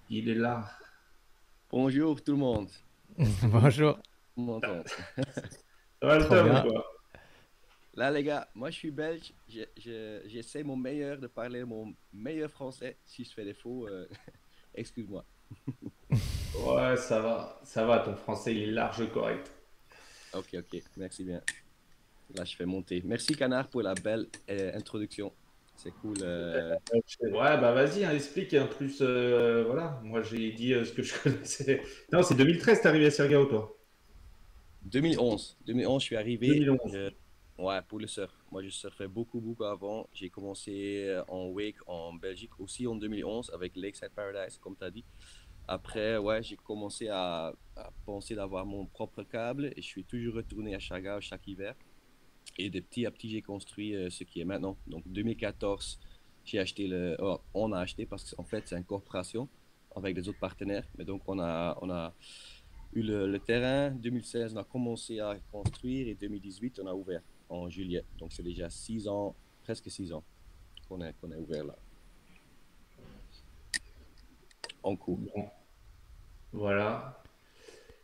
Il est là. Bonjour tout le monde. Est-ce que vous Bonjour, m'entendez? Ça va le trop tome ou bien. quoi? Là les gars, moi je suis belge, j'essaie mon meilleur de parler mon meilleur français. Si je fais des faux, excuse-moi. Ouais, ça va. Ça va, ton français il est large correct. Ok, ok, merci bien. Là je fais monter. Merci Canard pour la belle introduction. C'est cool. Ouais, bah vas-y, hein, explique un plus. Voilà, moi j'ai dit ce que je connaissais. Non, c'est 2013 t'es arrivé à Sergao, toi. 2011, je suis arrivé 2011. ouais, pour le surf. Moi je surfais beaucoup, beaucoup avant. J'ai commencé en wake en Belgique aussi en 2011 avec Lakeside Paradise, comme tu as dit. Après, ouais, j'ai commencé à penser d'avoir mon propre câble et je suis toujours retourné à Chagall chaque hiver. Et de petit à petit, j'ai construit ce qui est maintenant. Donc, 2014, on a acheté parce qu'en fait, c'est une corporation avec des autres partenaires. Mais donc, on a eu le terrain. 2016, on a commencé à construire et 2018, on a ouvert en juillet. Donc, c'est déjà 6 ans, presque 6 ans qu'on est ouvert là, en cours. Bon, voilà.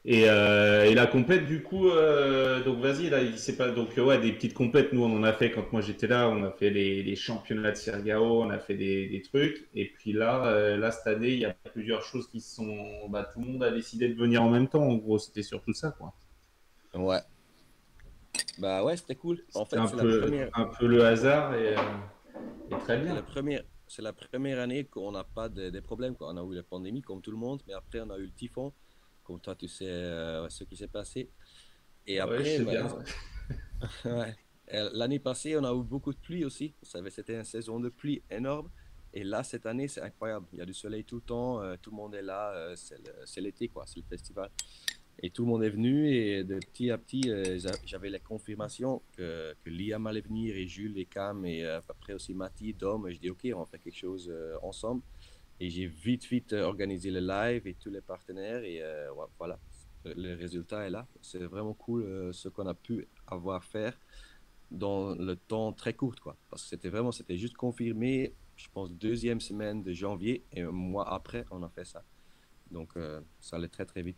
Et la compète, du coup, donc vas-y, là, il sait pas. Donc, ouais, des petites compètes, nous, on en a fait quand moi j'étais là. On a fait les championnats de Sirgao, on a fait des trucs. Et puis là, cette année, il y a plusieurs choses qui se sont. Bah, tout le monde a décidé de venir en même temps. En gros, c'était surtout ça, quoi. Ouais, bah ouais, c'était cool. En C'était fait, un peu le hasard et très c'est bien. la première année qu'on n'a pas de problèmes, quoi. On a eu la pandémie, comme tout le monde, mais après, on a eu le typhon, comme toi, tu sais ce qui s'est passé. Et Ouais, je après, sais bah, bien. Ouais. ouais. L'année passée, on a eu beaucoup de pluie aussi. C'était une saison de pluie énorme. Et là, cette année, c'est incroyable. Il y a du soleil tout le temps, tout le monde est là, c'est l'été, quoi, c'est le festival. Et tout le monde est venu et de petit à petit, j'avais la confirmation que Liam allait venir et Jules et Cam et après aussi Mathis, Dom. Je dis OK, on fait quelque chose ensemble. Et j'ai vite, vite organisé le live et tous les partenaires et ouais, voilà, le résultat est là. C'est vraiment cool ce qu'on a pu avoir faire dans le temps très court, quoi. Parce que c'était juste confirmé, je pense, deuxième semaine de janvier et un mois après, on a fait ça. Donc ça allait très, très vite.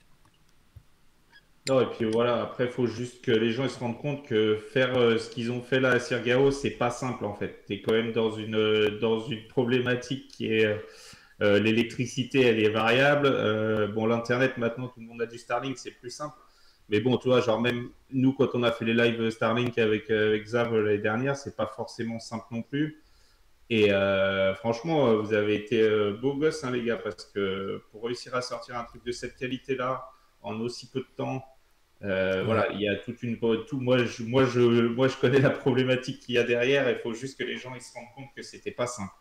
Non, et puis voilà, après, il faut juste que les gens ils se rendent compte que faire ce qu'ils ont fait là à Sirgao, c'est pas simple en fait. Tu es quand même dans une problématique qui est l'électricité, elle est variable. Bon, l'Internet, maintenant, tout le monde a du Starlink, c'est plus simple. Mais bon, tu vois, genre même nous, quand on a fait les lives Starlink avec Xav l'année dernière, c'est pas forcément simple non plus. Et franchement, vous avez été beaux gosses, hein, les gars, parce que pour réussir à sortir un truc de cette qualité-là en aussi peu de temps, Ouais, voilà, il y a toute une. Moi, je connais la problématique qu'il y a derrière. Il faut juste que les gens ils se rendent compte que c'était pas simple.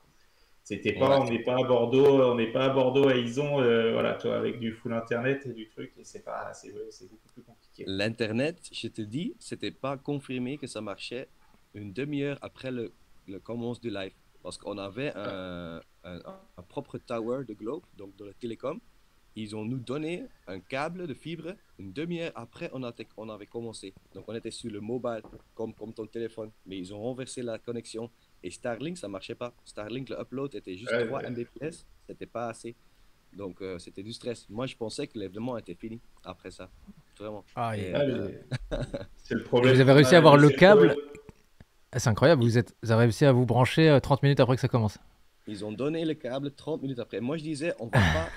C'était pas, Ouais. on n'est pas à Bordeaux, on n'est pas à Bordeaux à Ison, voilà, toi, avec du full internet et du truc, et c'est beaucoup plus compliqué. L'Internet, je te dis, c'était pas confirmé que ça marchait une demi-heure après le commence du live. Parce qu'on avait un propre tower de Globe, donc de la télécom. Ils ont nous donné un câble de fibre une demi-heure après on avait commencé. Donc on était sur le mobile, comme ton téléphone. Mais ils ont renversé la connexion. Et Starlink, ça marchait pas. Starlink, le upload était juste 3 Ouais, Mbps. C'était pas assez. Donc c'était du stress. Moi, je pensais que l'événement était fini après ça. Vraiment. ah, Et, ouais, c'est le et vous problème avez qu'on réussi à a, avoir mais le c'est le problème. câble. Ah, c'est incroyable, ils, vous avez réussi à vous brancher 30 minutes après que ça commence. ils ont donné le câble 30 minutes après. Moi, je disais, on va pas.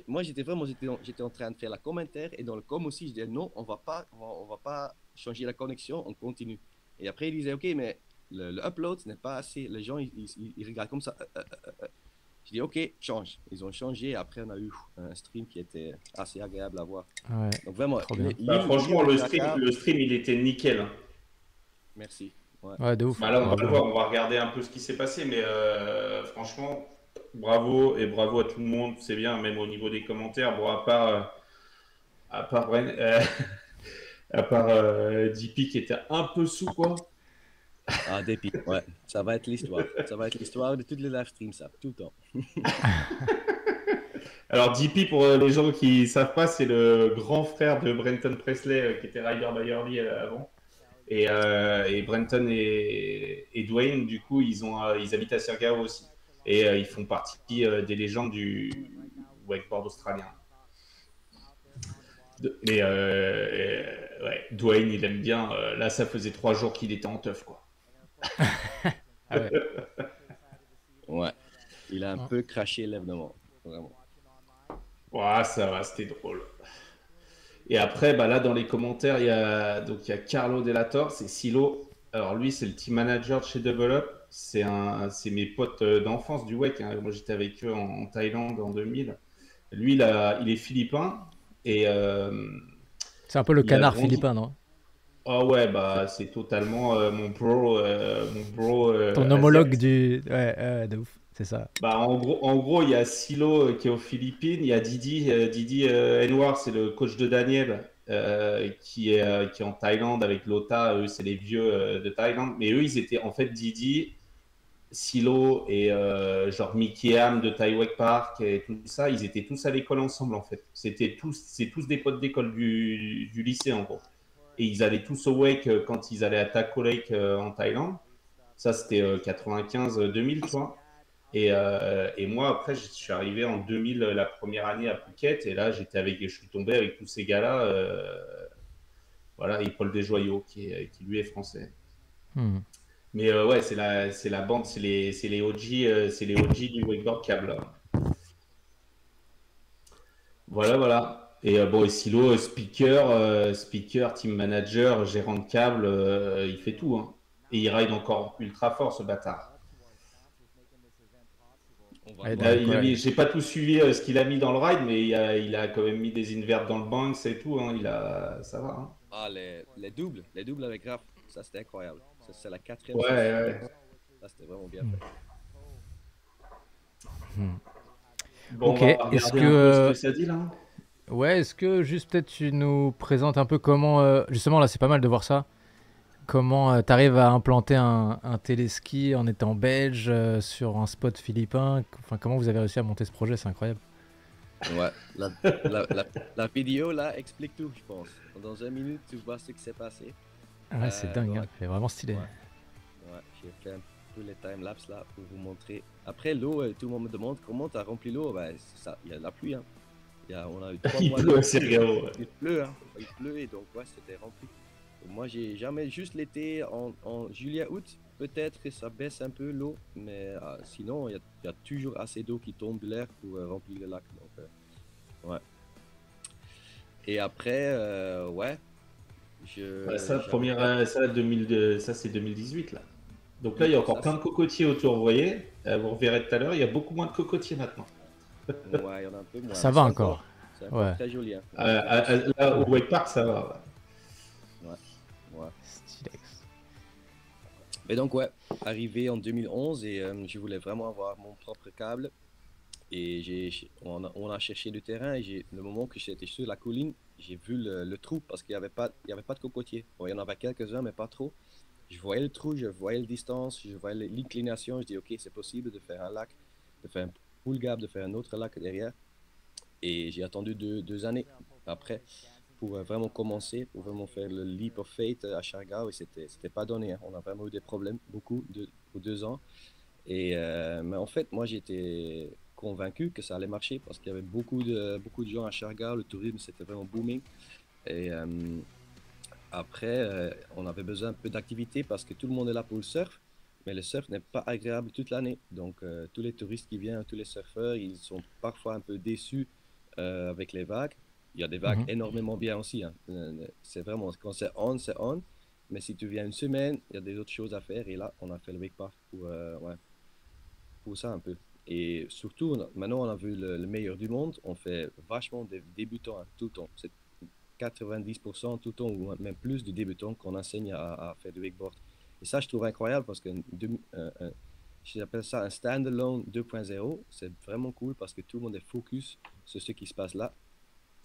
Moi j'étais vraiment, j'étais en train de faire la commentaire et dans le com aussi, je disais non, on va pas changer la connexion, on continue. Et après, ils disaient, OK, mais le upload, ce n'est pas assez. Les gens, ils regardent comme ça. Je dis, OK, change. Ils ont changé et après, on a eu un stream qui était assez agréable à voir. Ouais, Donc vraiment, trop bien. Bah, l'île franchement, de Chaka, le stream, il était nickel, hein. merci. Ouais. Ouais, de ouf, Bah là, on va le bravo. voir, on va regarder un peu ce qui s'est passé, mais franchement, bravo et bravo à tout le monde, c'est bien, même au niveau des commentaires. Bon, à part, à part JP qui était un peu sous, quoi. Ah, dépit, ouais. Ça va être l'histoire. Ça va être l'histoire de toutes les live streams, ça, tout le temps. Alors, JP, pour les gens qui savent pas, c'est le grand frère de Brenton Presley qui était Rider by Early avant. Et Brenton et Dwayne, du coup, ils habitent à Sirgao aussi. Et ils font partie des légendes du wakeboard australien. Mais ouais, Dwayne, il aime bien. Là, ça faisait 3 jours qu'il était en teuf, quoi. Ah ouais. Ouais. Il a un peu craché l'événement. Vraiment. Ouais, ça va, c'était drôle. Et après, bah là, dans les commentaires, il y a Carlo Delator, c'est Silo. Alors lui, c'est le team manager de chez Develop. C'est mes potes d'enfance du WEC, hein. Moi, j'étais avec eux en Thaïlande en 2000. Lui, il est philippin et C'est un peu le il a canard grandi. philippin, non? Ah ouais, bah c'est totalement mon bro Ton homologue asiatique. du. Ouais, de ouf, c'est ça. Bah, en gros, il y a Silo qui est aux Philippines, il y a Didi Edward, c'est le coach de Daniel, qui est en Thaïlande avec Lota. Eux, c'est les vieux de Thaïlande. Mais eux, ils étaient en fait Didi, Silo et genre Mickey Ham de Thaiwek Park et tout ça. Ils étaient tous à l'école ensemble en fait. C'est tous des potes d'école du lycée en gros. Et ils allaient tous au Wake quand ils allaient à Taco Lake en Thaïlande. Ça, c'était 95-2000, tu vois. Et moi, après, je suis arrivé en 2000, la première année à Phuket. Et là, je suis tombé avec tous ces gars-là. Voilà, et Paul Desjoyaux, qui lui est français. Hmm. Mais ouais, c'est la bande, c'est les OG, du wakeboard câble, là. Voilà, voilà. Et bon, et Silo, speaker, team manager, gérant de câble, il fait tout, hein. Et il ride encore ultra fort, ce bâtard. On va Ouais, voir. donc, ouais. J'ai pas tout suivi ce qu'il a mis dans le ride, mais il a quand même mis des inverts dans le banks et tout, hein. Ça va, hein. Ah, les doubles avec Raph, ça c'était incroyable. Ça, c'est la quatrième Ouais, session. ouais. Ça c'était vraiment bien fait. Bon, on Ok, va est-ce regarder que. un peu ce que ça dit là. Ouais, est-ce que juste peut-être tu nous présentes un peu comment. Justement, là, c'est pas mal de voir ça. Comment tu arrives à implanter un téléski en étant belge sur un spot philippin? Enfin, comment vous avez réussi à monter ce projet? C'est incroyable. Ouais, la vidéo là explique tout, je pense. Dans 1 minute, tu vois ce qui s'est passé. Ouais, c'est dingue, Ouais, hein. C'est vraiment stylé. ouais, ouais. J'ai fait un peu les timelapses là pour vous montrer. Après l'eau, tout le monde me demande comment tu as rempli l'eau. Ben, c'est ça, il y a de la pluie, hein. On a eu 3 Il mois pleut de à pluie. Sergao. Il pleut, hein. Il pleut et donc ouais, c'était rempli. Moi, j'ai jamais juste l'été en juillet-août. Peut-être que ça baisse un peu l'eau, mais sinon, il y a toujours assez d'eau qui tombe de l'air pour remplir le lac. Donc, ouais. Et après, ouais, Ouais, ça, j'avais pas. ça, 2000, ça c'est 2018 là. Donc là, il y Oui, a ça, encore plein de cocotiers autour, vous voyez. Vous reverrez tout à l'heure, il y a beaucoup moins de cocotiers maintenant. ouais, il y en a un peu moins, Ça mais va encore. c'est encore Ouais, très joli, hein. On a fait des Là, au super Wake Park, ça va. ouais, ouais. stylex. Mais donc, ouais, arrivé en 2011 et je voulais vraiment avoir mon propre câble. Et on a cherché du terrain et le moment que j'étais sur la colline, j'ai vu le trou parce qu'il y avait pas de cocotier. Bon, il y en avait quelques-uns, mais pas trop. Je voyais le trou, je voyais la distance, je voyais l'inclination. Je dis, ok, c'est possible de faire un lac, de faire un pool gap, de faire un autre lac derrière. Et j'ai attendu 2 années après pour vraiment commencer, pour vraiment faire le leap of faith à Chargao. Et c'était pas donné, hein. On a vraiment eu des problèmes, beaucoup, pour 2 ans. Mais en fait, moi, j'étais convaincu que ça allait marcher parce qu'il y avait beaucoup de gens à Chargao, le tourisme, c'était vraiment booming. Et après, on avait besoin un peu d'activité parce que tout le monde est là pour le surf, mais le surf n'est pas agréable toute l'année. Donc, tous les touristes qui viennent, tous les surfeurs, ils sont parfois un peu déçus avec les vagues. Il y a des vagues Mhm. énormément bien aussi, hein. C'est vraiment, quand c'est on, c'est on. Mais si tu viens une semaine, il y a des autres choses à faire. Et là, on a fait le wake park ouais, pour ça un peu. Et surtout, maintenant, on a vu le meilleur du monde. On fait vachement des débutants, hein, tout le temps. C'est 90% tout le temps, ou même plus de débutants qu'on enseigne à faire du wakeboard. Et ça, je trouve incroyable parce que j'appelle ça un standalone 2.0. C'est vraiment cool parce que tout le monde est focus sur ce qui se passe là.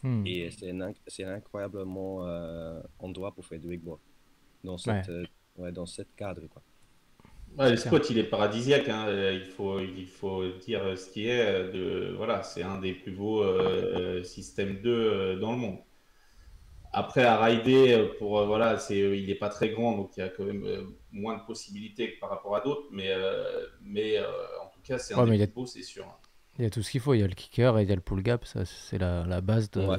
Hmm. Et c'est un incroyablement endroit pour faire du wakeboard dans Ouais, ouais, dans cette cadre, quoi. Ouais, c'est le clair. spot, il est paradisiaque, hein. Il faut dire ce qui est. Voilà, c'est un des plus beaux systèmes 2 dans le monde. Après, à rider, voilà, il n'est pas très grand, donc il y a quand même moins de possibilités que par rapport à d'autres. Mais en tout cas, c'est un Ouais, des mais plus beaux, c'est sûr. Il y a tout ce qu'il faut. Il y a le kicker et il y a le pull gap. Ça, c'est la base de. Ouais,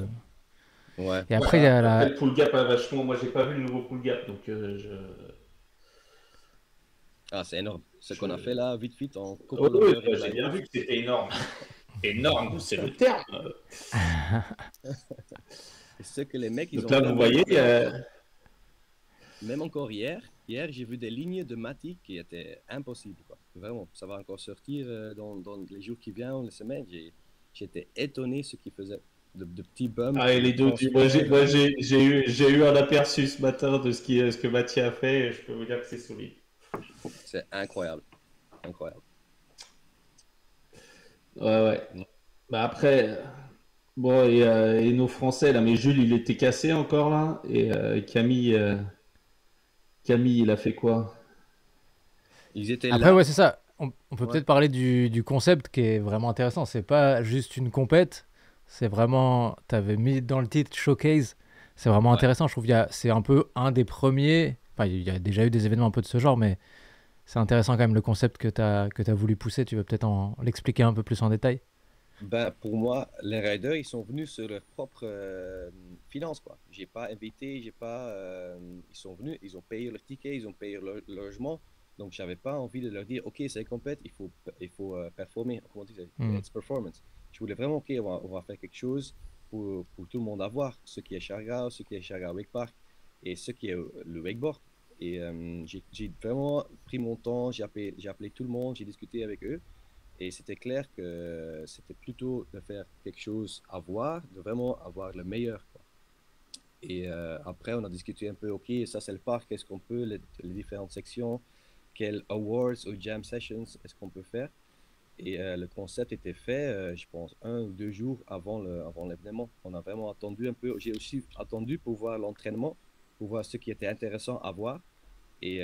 ouais. Et après, il y a Après, la. le pull gap a vachement. Moi, j'ai pas vu le nouveau pull gap, donc Ah, c'est énorme. Ce qu'on a fait je... là, vite, vite, en Oui, couple over et j'ai glide bien off. vu que c'était énorme. Énorme, c'est le terme. Et ce que les mecs, ils Donc ont là, fait vous avec voyez, même encore hier. Hier, j'ai vu des lignes de Mati qui étaient impossibles, quoi. Vraiment, ça va encore sortir dans les jours qui viennent, les semaines. J'étais étonné ce qu'ils faisaient. De petits bumps, ah, et de les deux, transferts. j'ai eu un aperçu ce matin de ce que Mathieu a fait, et je peux vous dire que c'est solide. C'est incroyable. Incroyable. Ouais, ouais. Bah après, bon, et nos Français, là, mais Jules, il était cassé encore, là, et Camille, il a fait quoi? Ils étaient Après, ouais, là. c'est ça. On peut Ouais, peut-être parler du concept qui est vraiment intéressant. C'est pas juste une compète. C'est vraiment. T'avais mis dans le titre Showcase. C'est vraiment ouais. intéressant. Je trouve c'est un peu un des premiers. Enfin, il y a déjà eu des événements un peu de ce genre, mais c'est intéressant quand même le concept que t'as voulu pousser. Tu veux peut-être l'expliquer un peu plus en détail? Ben, pour moi, les riders, ils sont venus sur leurs propres finances, quoi. J'ai pas invité, j'ai pas. Ils sont venus, ils ont payé leur ticket, ils ont payé leur logement. Donc, j'avais pas envie de leur dire, OK, c'est compète, il faut performer. Comment on dit ça? Hmm. It's performance. Je voulais vraiment, OK, on va faire quelque chose pour tout le monde avoir, ce qui est Chargau, ce qui est Chargau Wake Park et ce qui est le wakeboard. Et j'ai vraiment pris mon temps, j'ai appelé tout le monde, j'ai discuté avec eux. Et c'était clair que c'était plutôt de faire quelque chose à voir, de vraiment avoir le meilleur, quoi. Et après, on a discuté un peu, OK, ça c'est le parc, qu'est-ce qu'on peut, les différentes sections, quels awards ou jam sessions est-ce qu'on peut faire. Et le concept était fait, je pense, 1 ou 2 jours avant l'événement. On a vraiment attendu un peu, j'ai aussi attendu pour voir l'entraînement, pour voir ce qui était intéressant à voir. Et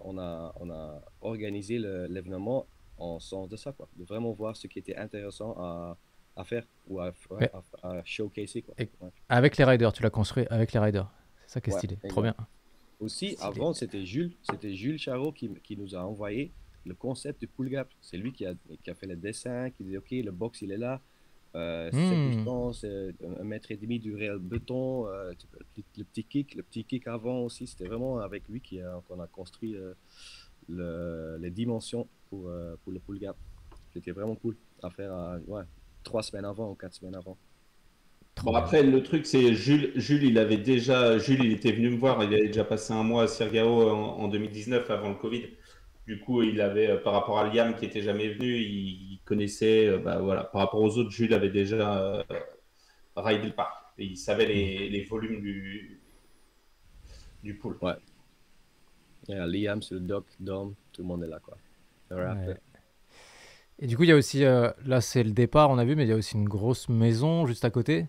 on a organisé l'événement en sens de ça, quoi. De vraiment voir ce qui était intéressant à faire ou Mais, à showcaser, quoi. et- Ouais, avec les riders, tu l'as construit avec les riders. C'est ça qui est ouais, stylé. Trop exact. bien. Aussi, Stylé. avant, c'était Jules Charot qui nous a envoyé le concept du pull gap. C'est lui qui a fait le dessin, qui dit, OK, le box, il est là. Cette Hmm. distance, 1,5 m du réel béton, le petit kick avant aussi, c'était vraiment avec lui qu'on a construit les dimensions pour le pull gap. C'était vraiment cool à faire ouais, 3 semaines avant ou 4 semaines avant. Trop Bon, bien. après, le truc, c'est Jules, il était venu me voir, il avait déjà passé un mois à Sirgao en 2019 avant le Covid. Du coup, il avait, par rapport à Liam qui était jamais venu, il connaissait, bah voilà, par rapport aux autres, Jules avait déjà ridé le parc. Et il savait Hmm. les volumes du pool. Ouais. Il y a Liam sur le dock, Dom, tout le monde est là, quoi. Le Raptor. Ouais. Et du coup, il y a aussi, là c'est le départ, on a vu, mais il y a aussi une grosse maison juste à côté.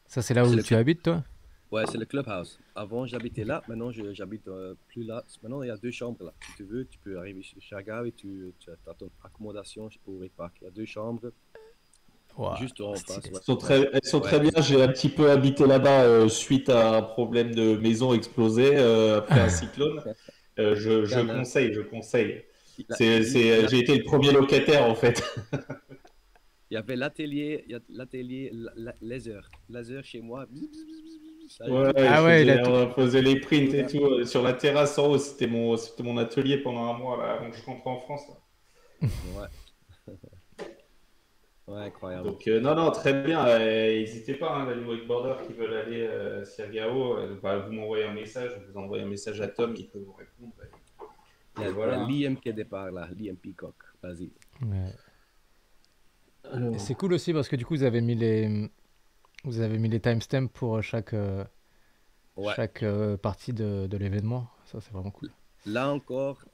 Ça, c'est là C'est où le tu club. habites, toi? Ouais, c'est le clubhouse. Avant, j'habitais Ok. là. Maintenant, j'habite plus là. Maintenant, il y a 2 chambres là. Si tu veux, tu peux arriver sur Chagall et tu as ton accommodation au Wake Park. Il y a 2 chambres Ouah, juste en face. stylé. Ouais, ouais, Elles sont ouais. très bien. J'ai un petit peu habité là-bas suite à un problème de maison explosée après un cyclone. Je Cana. conseille, je conseille. Il, a- il- il a- J'ai été le premier locataire en fait. il y avait l'atelier, laser chez moi. Bzz, bzz, bzz, bzz, bzz. Ça Ouais, joue. Ah ouais, il a tout. on faisait les prints et Ouais, tout sur la terrasse en haut. C'était mon atelier pendant un mois là, avant que je rentre en France, là. ouais, ouais, incroyable. Donc non, non, très bien. N'hésitez pas, hein, les wakeboarders qui veulent aller à Sirgao, bah, vous m'envoyez un message, vous envoyez un message à Tom, il peut vous répondre. Il y Et a, il y a voilà. Liam qui est départ là, Liam Peacock. Vas-y. Ouais. Et Alors, c'est cool aussi parce que du coup, vous avez mis les timestamps pour Ouais. partie de l'événement. Ça, c'est vraiment cool. Là encore,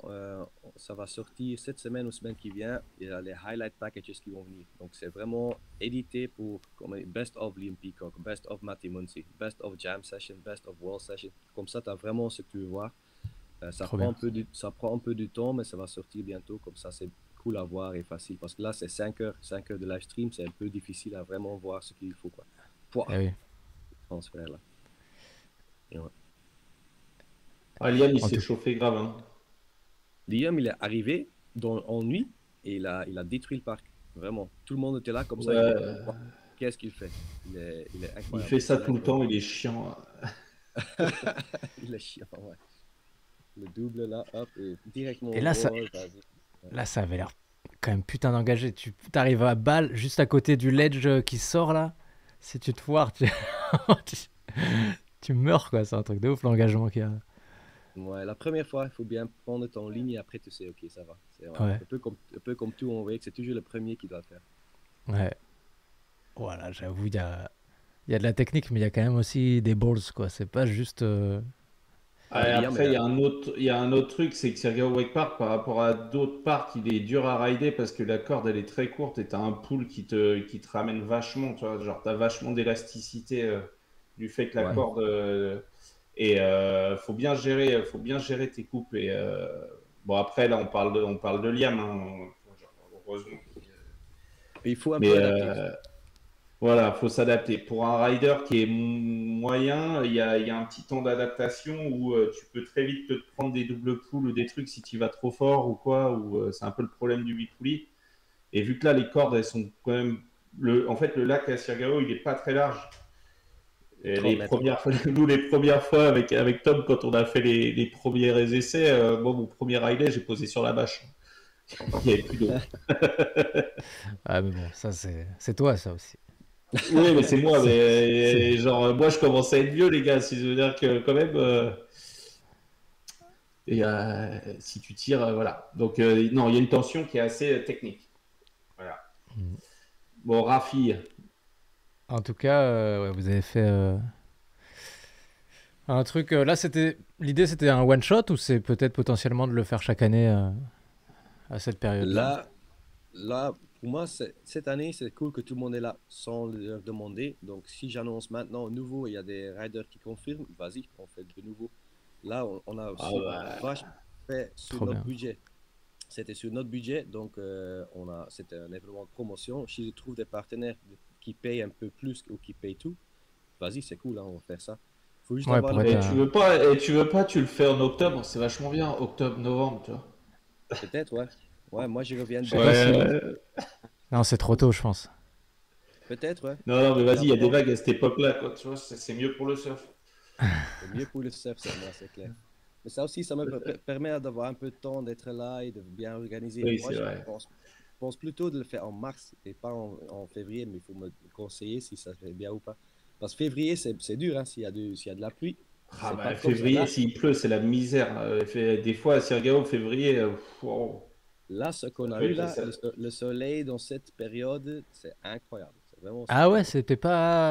ça va sortir cette semaine ou semaine qui vient. Il y a les highlight packages qui vont venir. Donc, c'est vraiment édité pour comme Best of Liam Peacock, Best of Matty Muncy, Best of Jam Session, Best of World Session. Comme ça, tu as vraiment ce que tu veux voir. Ça Trop prend bien. un peu du temps, mais ça va sortir bientôt. Comme ça, c'est cool à voir et facile. Parce que là, c'est 5 heures, 5 heures de live stream. C'est un peu difficile à vraiment voir ce qu'il faut, quoi. Pouah, Eh oui. transfert là. Et ouais. Liam, il En s'est tout. chauffé grave, hein. Liam, il est arrivé en nuit et il a détruit le parc. Vraiment. Tout le monde était là comme ça. Il Ouais, était, wow, qu'est-ce qu'il fait? Il est il incroyable. fait ça C'est tout le incroyable. temps, il est chiant. Il est chiant, ouais. Le double là, hop, et directement Et au goal, vas-y. Ouais. là, ça avait l'air quand même putain d'engagé. Tu arrives à balle juste à côté du ledge qui sort là. Si tu te foires, tu, tu meurs quoi. C'est un truc de ouf l'engagement qu'il y a. Ouais, la première fois, il faut bien prendre ton ligne et après tu sais, ok, ça va. C'est ouais, Ouais, un peu comme tout, on voit que c'est toujours le premier qui doit le faire. ouais. Voilà, j'avoue, il y a de la technique, mais il y a quand même aussi des balls quoi. C'est pas juste. Ouais, Ouais, Liam, après, il y a un autre truc, c'est que Sergio Wake Park, par rapport à d'autres parcs, il est dur à rider parce que la corde, elle est très courte et t'as un pull qui te ramène vachement, tu vois. Genre, t'as vachement d'élasticité du fait que la ouais. corde. Faut bien gérer tes coupes. Bon, après, là, on parle de Liam, hein, genre, heureusement. Et il faut un Mais peu adapter aussi. voilà, faut s'adapter. Pour un rider qui est moyen, il y a un petit temps d'adaptation où tu peux très vite te prendre des doubles poules ou des trucs si tu vas trop fort ou quoi, ou c'est un peu le problème du bipoulis. Et vu que là, les cordes, elles sont quand même. En fait, le lac à Sirgao, il n'est pas très large. Et 30 mètres. nous, les premières fois avec Tom, quand on a fait les premiers essais, bon, mon premier rider, j'ai posé sur la bâche. Il n'y avait plus d'eau. Ah, mais bon, ça, c'est toi, ça aussi. Oui, mais c'est moi. C'est, c'est- Mais genre, moi, je commence à être vieux, les gars. Si je veux dire que quand même, si tu tires, voilà. Donc, non, il y a une tension qui est assez technique. Voilà. Mm. Bon, Rafi, En tout cas, ouais, vous avez fait un truc. Là, l'idée, c'était un one shot ou c'est peut-être potentiellement de le faire chaque année à cette période-là. Là, là, pour moi, cette année, c'est cool que tout le monde est là sans leur demander. Donc, si j'annonce maintenant nouveau, il y a des riders qui confirment, vas-y, on fait de nouveau. Là, on a ah, aussi bah, vachement fait sur Trop notre bien. budget. C'était sur notre budget, donc c'était un événement de promotion. Si je trouve des partenaires qui payent un peu plus ou qui payent tout, vas-y, c'est cool, hein, on va faire ça. Il faut juste Ouais, avoir pour le être et budget. un. tu veux pas, tu le fais en octobre, c'est vachement bien, octobre, novembre, tu vois. Peut-être, ouais. Ouais, moi, je reviens de Je sais pas Belgique. si. Ouais. Non, c'est trop tôt, je pense. Peut-être, ouais. Non, non, mais vas-y, il y a des D'abord, vagues à cette époque-là, quoi. Tu vois, c'est mieux pour le surf. c'est mieux pour le surf, c'est clair. Mais ça aussi, ça me permet d'avoir un peu de temps d'être là et de bien organiser. Oui, Moi, c'est vrai. je pense plutôt de le faire en mars et pas en février, mais il faut me conseiller si ça fait bien ou pas. Parce que février, c'est dur, hein, s'il y a de la pluie. Ah C'est pas bah, comme ça. février, s'il pleut, c'est la misère. Des fois, à Sirgao, février, wow. Là, ce qu'on a eu Oui, là, le soleil dans cette période, c'est incroyable. C'est vraiment Ah super ouais, beau. c'était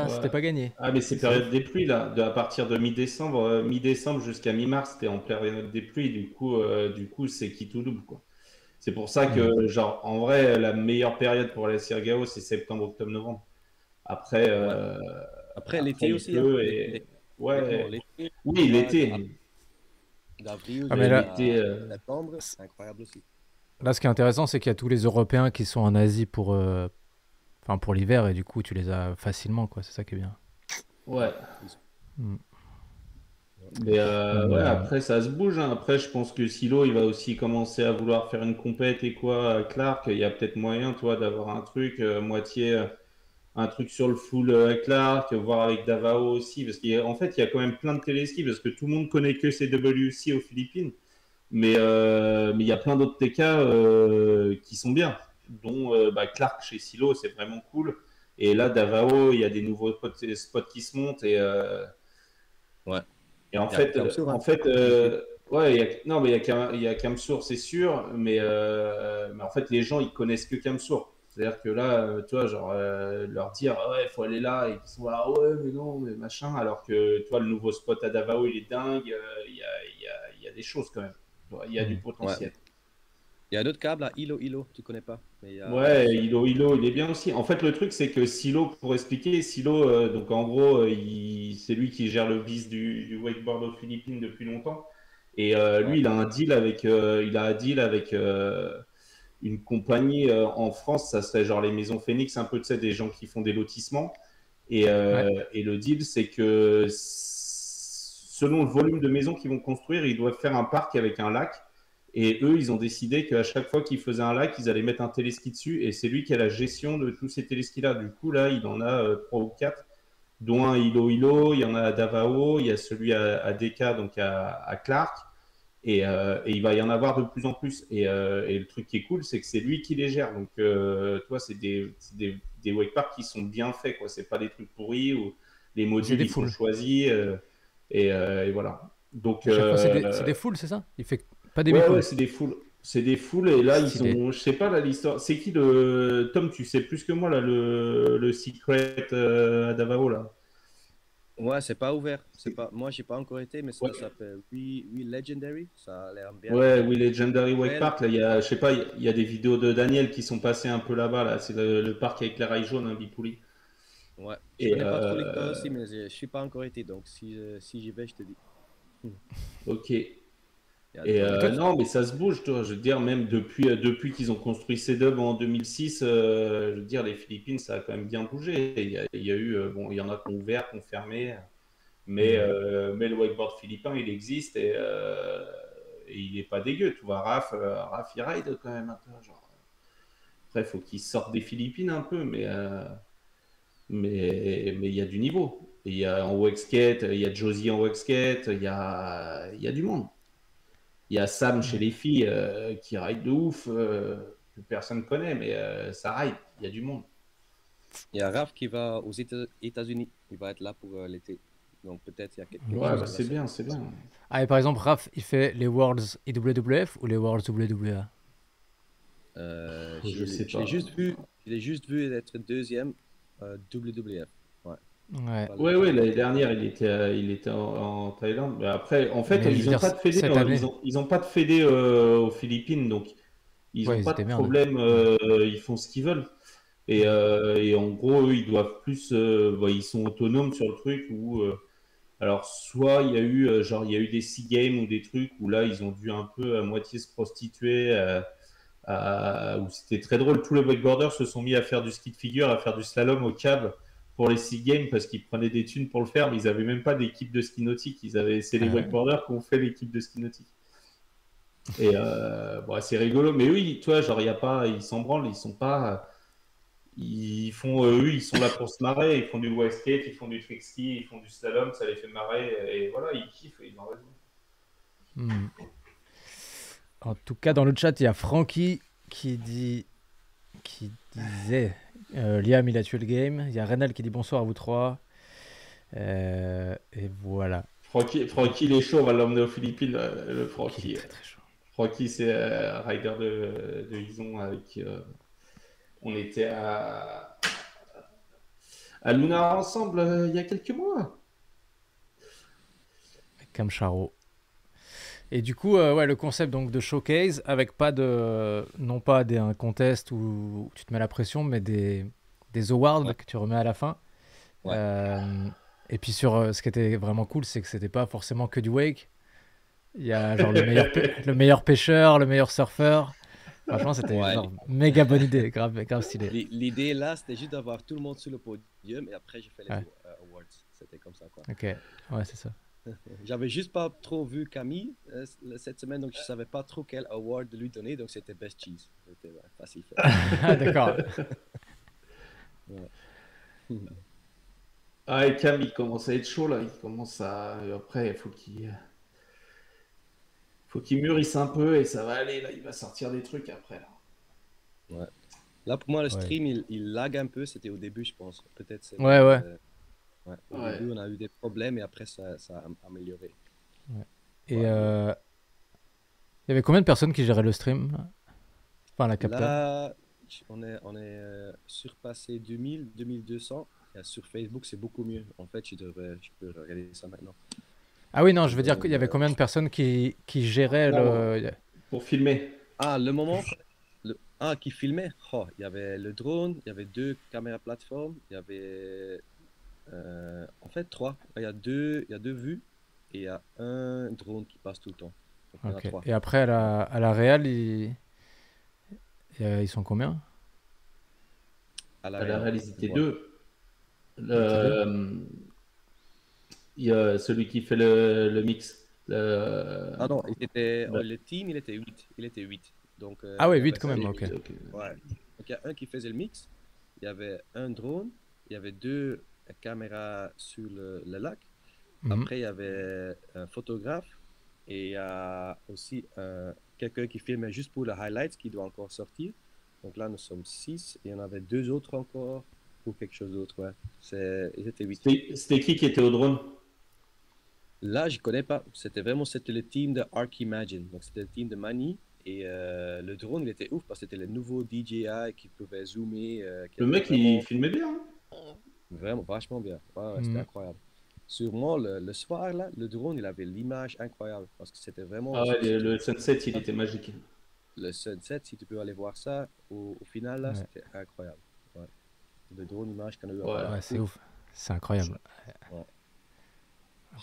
Ouais. pas gagné. Ah, mais c'est C'est période ouf. des pluies, là. À partir de mi-décembre, mi-décembre jusqu'à mi-mars, c'était en période des pluies. Du coup, c'est qui tout double, quoi. C'est pour ça Hmm. que, genre, en vrai, la meilleure période pour aller à Sirgao, c'est septembre, octobre, novembre. Après, Ouais. Après, après, l'été il aussi, hein. pleut et. Honnêtement, Ouais. l'été, Oui, mois l'été. d'avril Ah, mais là, L'été. jusqu'à septembre, c'est incroyable aussi. là, ce qui est intéressant, c'est qu'il y a tous les Européens qui sont en Asie enfin, pour l'hiver, et du coup, tu les as facilement, quoi. C'est ça qui est bien. Ouais. Ouais. Hmm. Mais Mais, ouais, après ça se bouge, hein. Après, je pense que Silo, il va aussi commencer à vouloir faire une compète et quoi, à Clark. Il y a peut-être moyen, toi, d'avoir un truc moitié, un truc sur le full Clark, voir avec Davao aussi, parce qu'en fait, il y a quand même plein de téléskis, parce que tout le monde connaît que CWC aux Philippines, mais il y a plein d'autres TK qui sont bien, dont bah, Clark chez Silo, c'est vraiment cool. Et là, Davao, il y a des nouveaux spots qui se montent Ouais. et en Il y a fait, Kamsur, hein. ouais, non, mais il y a Kamsour, c'est sûr, mais en fait, les gens, ils connaissent que Kamsour. C'est-à-dire que là, tu vois, genre, leur dire, ah ouais, il faut aller là, et ils sont là, ah ouais, mais non, mais machin, alors que, tu vois, le nouveau spot à Davao, il est dingue, il y a des choses quand même. Tu vois, il y a du hmm. Ouais. potentiel. Il y a d'autres câbles à Ilo, tu connais pas. Mais il y a Ouais, ce- Hilo, il est bien aussi. En fait, le truc, c'est que Silo, pour expliquer, Silo, donc en gros, c'est lui qui gère le bis du wakeboard aux Philippines depuis longtemps. Et Ouais, lui, il a un deal avec une compagnie en France, ça serait genre les Maisons Phoenix, un peu, tu sais, des gens qui font des lotissements. Ouais. Et le deal, c'est que selon le volume de maisons qu'ils vont construire, ils doivent faire un parc avec un lac. Et eux, ils ont décidé qu'à chaque fois qu'ils faisaient un lac, ils allaient mettre un téléski dessus. Et c'est lui qui a la gestion de tous ces téléskis-là. Du coup, là, il en a 3 ou 4, dont un Iloilo, il y en a à Davao, il y a celui à Deka, donc à Clark. Et il va y en avoir de plus en plus. Et le truc qui est cool, c'est que c'est lui qui les gère. Donc, toi, c'est des wake parks qui sont bien faits, quoi. C'est pas des trucs pourris où les C'est modules des ils sont foules. choisis. Et voilà. Donc, À chaque fois, c'est des foules, c'est ça? Il fait pas des ouais, bifoules. c'est des foules. C'est des foules. Et là, ils Stylé. ont, je sais pas là l'histoire. C'est qui Tom, tu sais plus que moi là le secret à Davao là. Ouais, c'est pas ouvert. C'est C'est- pas... Moi, j'ai pas encore été, mais ça Ouais. s'appelle We Legendary. Ça a l'air bien, Ouais, bien oui, Legendary Wake actuel. Park, là, je sais pas, il y a des vidéos de Daniel qui sont passées un peu là-bas, là. C'est le parc avec les rails jaunes, un bipouli. Ouais, je Et, connais pas trop l'histoire aussi, mais je suis pas encore été. Donc, si j'y vais, je te dis. Hmm. ok. Il y a de bonnes Et toi, chances. Non, mais ça se bouge, toi. Je veux dire, même depuis qu'ils ont construit C-Dub en 2006, je veux dire, les Philippines, ça a quand même bien bougé. Il y a eu, bon, il y en a qui ont ouvert, qui ont fermé, hmm. mais le wakeboard philippin, il existe et il est pas dégueu. Tu vois, Raph, il ride quand même un peu, genre. Après, il faut qu'il sorte des Philippines un peu, mais il y a du niveau. Et il y a en wake skate, il y a Josie en wake skate, il y a du monde. Il y a Sam chez Ouais. les filles qui ride de ouf, que personne connaît, mais ça ride, il y a du monde. Il y a Raph qui va aux États-Unis. Il va être là pour l'été. Donc, peut-être il y a quelque Ouais, chose Ok. bah, qui va c'est se bien, c'est passer. bien. Ah, et par exemple, Raph, il fait les Worlds IWF ou les Worlds WWA? Je sais Je l'ai pas. juste vu être deuxième WWF. Ouais, Ouais. Ouais, pas ouais, le l'année titre. dernière, il était en Thaïlande. Mais après, en fait, Mais je veux ils n'ont dire, pas de fédé, cette année, ils ont pas de fédé aux Philippines, donc ils n'ont ouais, ils pas étaient de merde. problème, Ouais. ils font ce qu'ils veulent. Hmm. Et en gros, eux, ils doivent plus, bah, ils sont autonomes sur le truc où, alors, soit il y a eu, genre, il y a eu des Sea Games ou des trucs où là, ils ont dû un peu à moitié se prostituer, où c'était très drôle. Tous les wakeboarders se sont mis à faire du ski de figure, à faire du slalom au câble pour les Sea Games parce qu'ils prenaient des thunes pour le faire, mais ils n'avaient même pas d'équipe de ski nautique. C'est les Ah ouais. wakeboarders qui ont fait l'équipe de ski nautique. Et bon, c'est rigolo, mais oui, toi, genre, il y a pas, ils s'en branlent, ils sont pas. Ils font, eux, ils sont là pour se marrer, ils font du wave skate, ils font du trick ski, ils font du slalom, ça les fait marrer, et voilà, ils kiffent, et ils ont raison. Hmm. En tout cas, dans le chat, il y a Francky qui disait Liam, il a tué le game. Il y a Renal qui dit bonsoir à vous trois. Et voilà. Francky, il est chaud, on va l'emmener aux Philippines, le Francky, il est Francky. très très chaud. Francky, c'est rider de Ison avec. On était à Luna ensemble il y a quelques mois. Cam Charo. Et du coup, ouais, le concept donc de showcase avec pas de, non pas un contest où tu te mets la pression, mais des awards Ouais, que tu remets à la fin. ouais. Euh, et puis sur ce qui était vraiment cool, c'est que c'était pas forcément que du wake. Il y a genre le meilleur pêcheur, le meilleur surfeur. Franchement, c'était Ouais, genre méga bonne idée, grave, grave stylé. l'idée là, c'était juste d'avoir tout le monde sur le podium et après, j'ai fait les Ouais, awards. C'était comme ça, quoi. ok, ouais, c'est ça. J'avais juste pas trop vu Camille cette semaine, donc je savais pas trop quel award lui donner, donc c'était Best Cheese. C'était ouais, facile fait. Ah, d'accord. Ouais. Ah, et Cam, il commence à être chaud là. Il commence à. Après, il faut qu'il mûrisse un peu et ça va aller. Là, il va sortir des trucs après. Là. Ouais. Là, pour moi, le Ouais, stream, il lag un peu. C'était au début, je pense. Peut-être c'est ouais, ouais. ouais. Au Ouais. début, on a eu des problèmes et après, ça a amélioré. Ouais. Et Ouais, mais il y avait combien de personnes qui géraient le stream là? Enfin, la capta. Là, on est surpassé 2000, 2200. Et sur Facebook, c'est beaucoup mieux. En fait, je peux regarder ça maintenant. Ah oui, non, je Je veux dire qu'il y donne, avait combien de personnes qui géraient non, le. pour filmer. Ah, le moment qui filmait. Oh, il y avait le drone, il y avait deux caméras plateformes, il y avait en fait trois. Il y a deux vues et il y a un drone qui passe tout le temps. Donc il y en a Ok. trois. Et après, à la réal, ils sont combien? À À la l'arrière, je réalisité vois. 2. Ils étaient deux? Il y a celui qui fait le mix. Ah non, le- le team, il était 8. Il était 8. Donc, Ah ouais, il y 8 avait quand ça. même, ok. ok. Ouais. Donc, il y a un qui faisait le mix. Il y avait un drone. Il y avait deux caméras sur le lac. Mhm. Après, il y avait un photographe. Et il y a aussi quelqu'un qui filmait juste pour le highlights qui doit encore sortir. Donc là, nous sommes 6. Et il y en avait deux autres encore pour quelque chose d'autre. Ouais. Ils étaient 8. C'était qui était au drone? Là, je connais pas. C'était le team de Arc Imagine. Donc, c'était le team de Manny. Et le drone, il était ouf parce que c'était le nouveau DJI qui pouvait zoomer, qui Le était mec, il vraiment, filmait bien, hein. vraiment vachement bien. Ouais, ouais, c'était Mhm. incroyable. Sûrement, le soir, là, le drone, il avait l'image incroyable parce que c'était vraiment, Ah ouais, si tu le sunset, il était magique. le sunset, si tu peux aller voir ça, au final, là, Ouais, c'était incroyable. Ouais. Le drone image qu'on a eu Ouais. là. ouais, c'est Ouf. ouf. C'est incroyable. Ouais.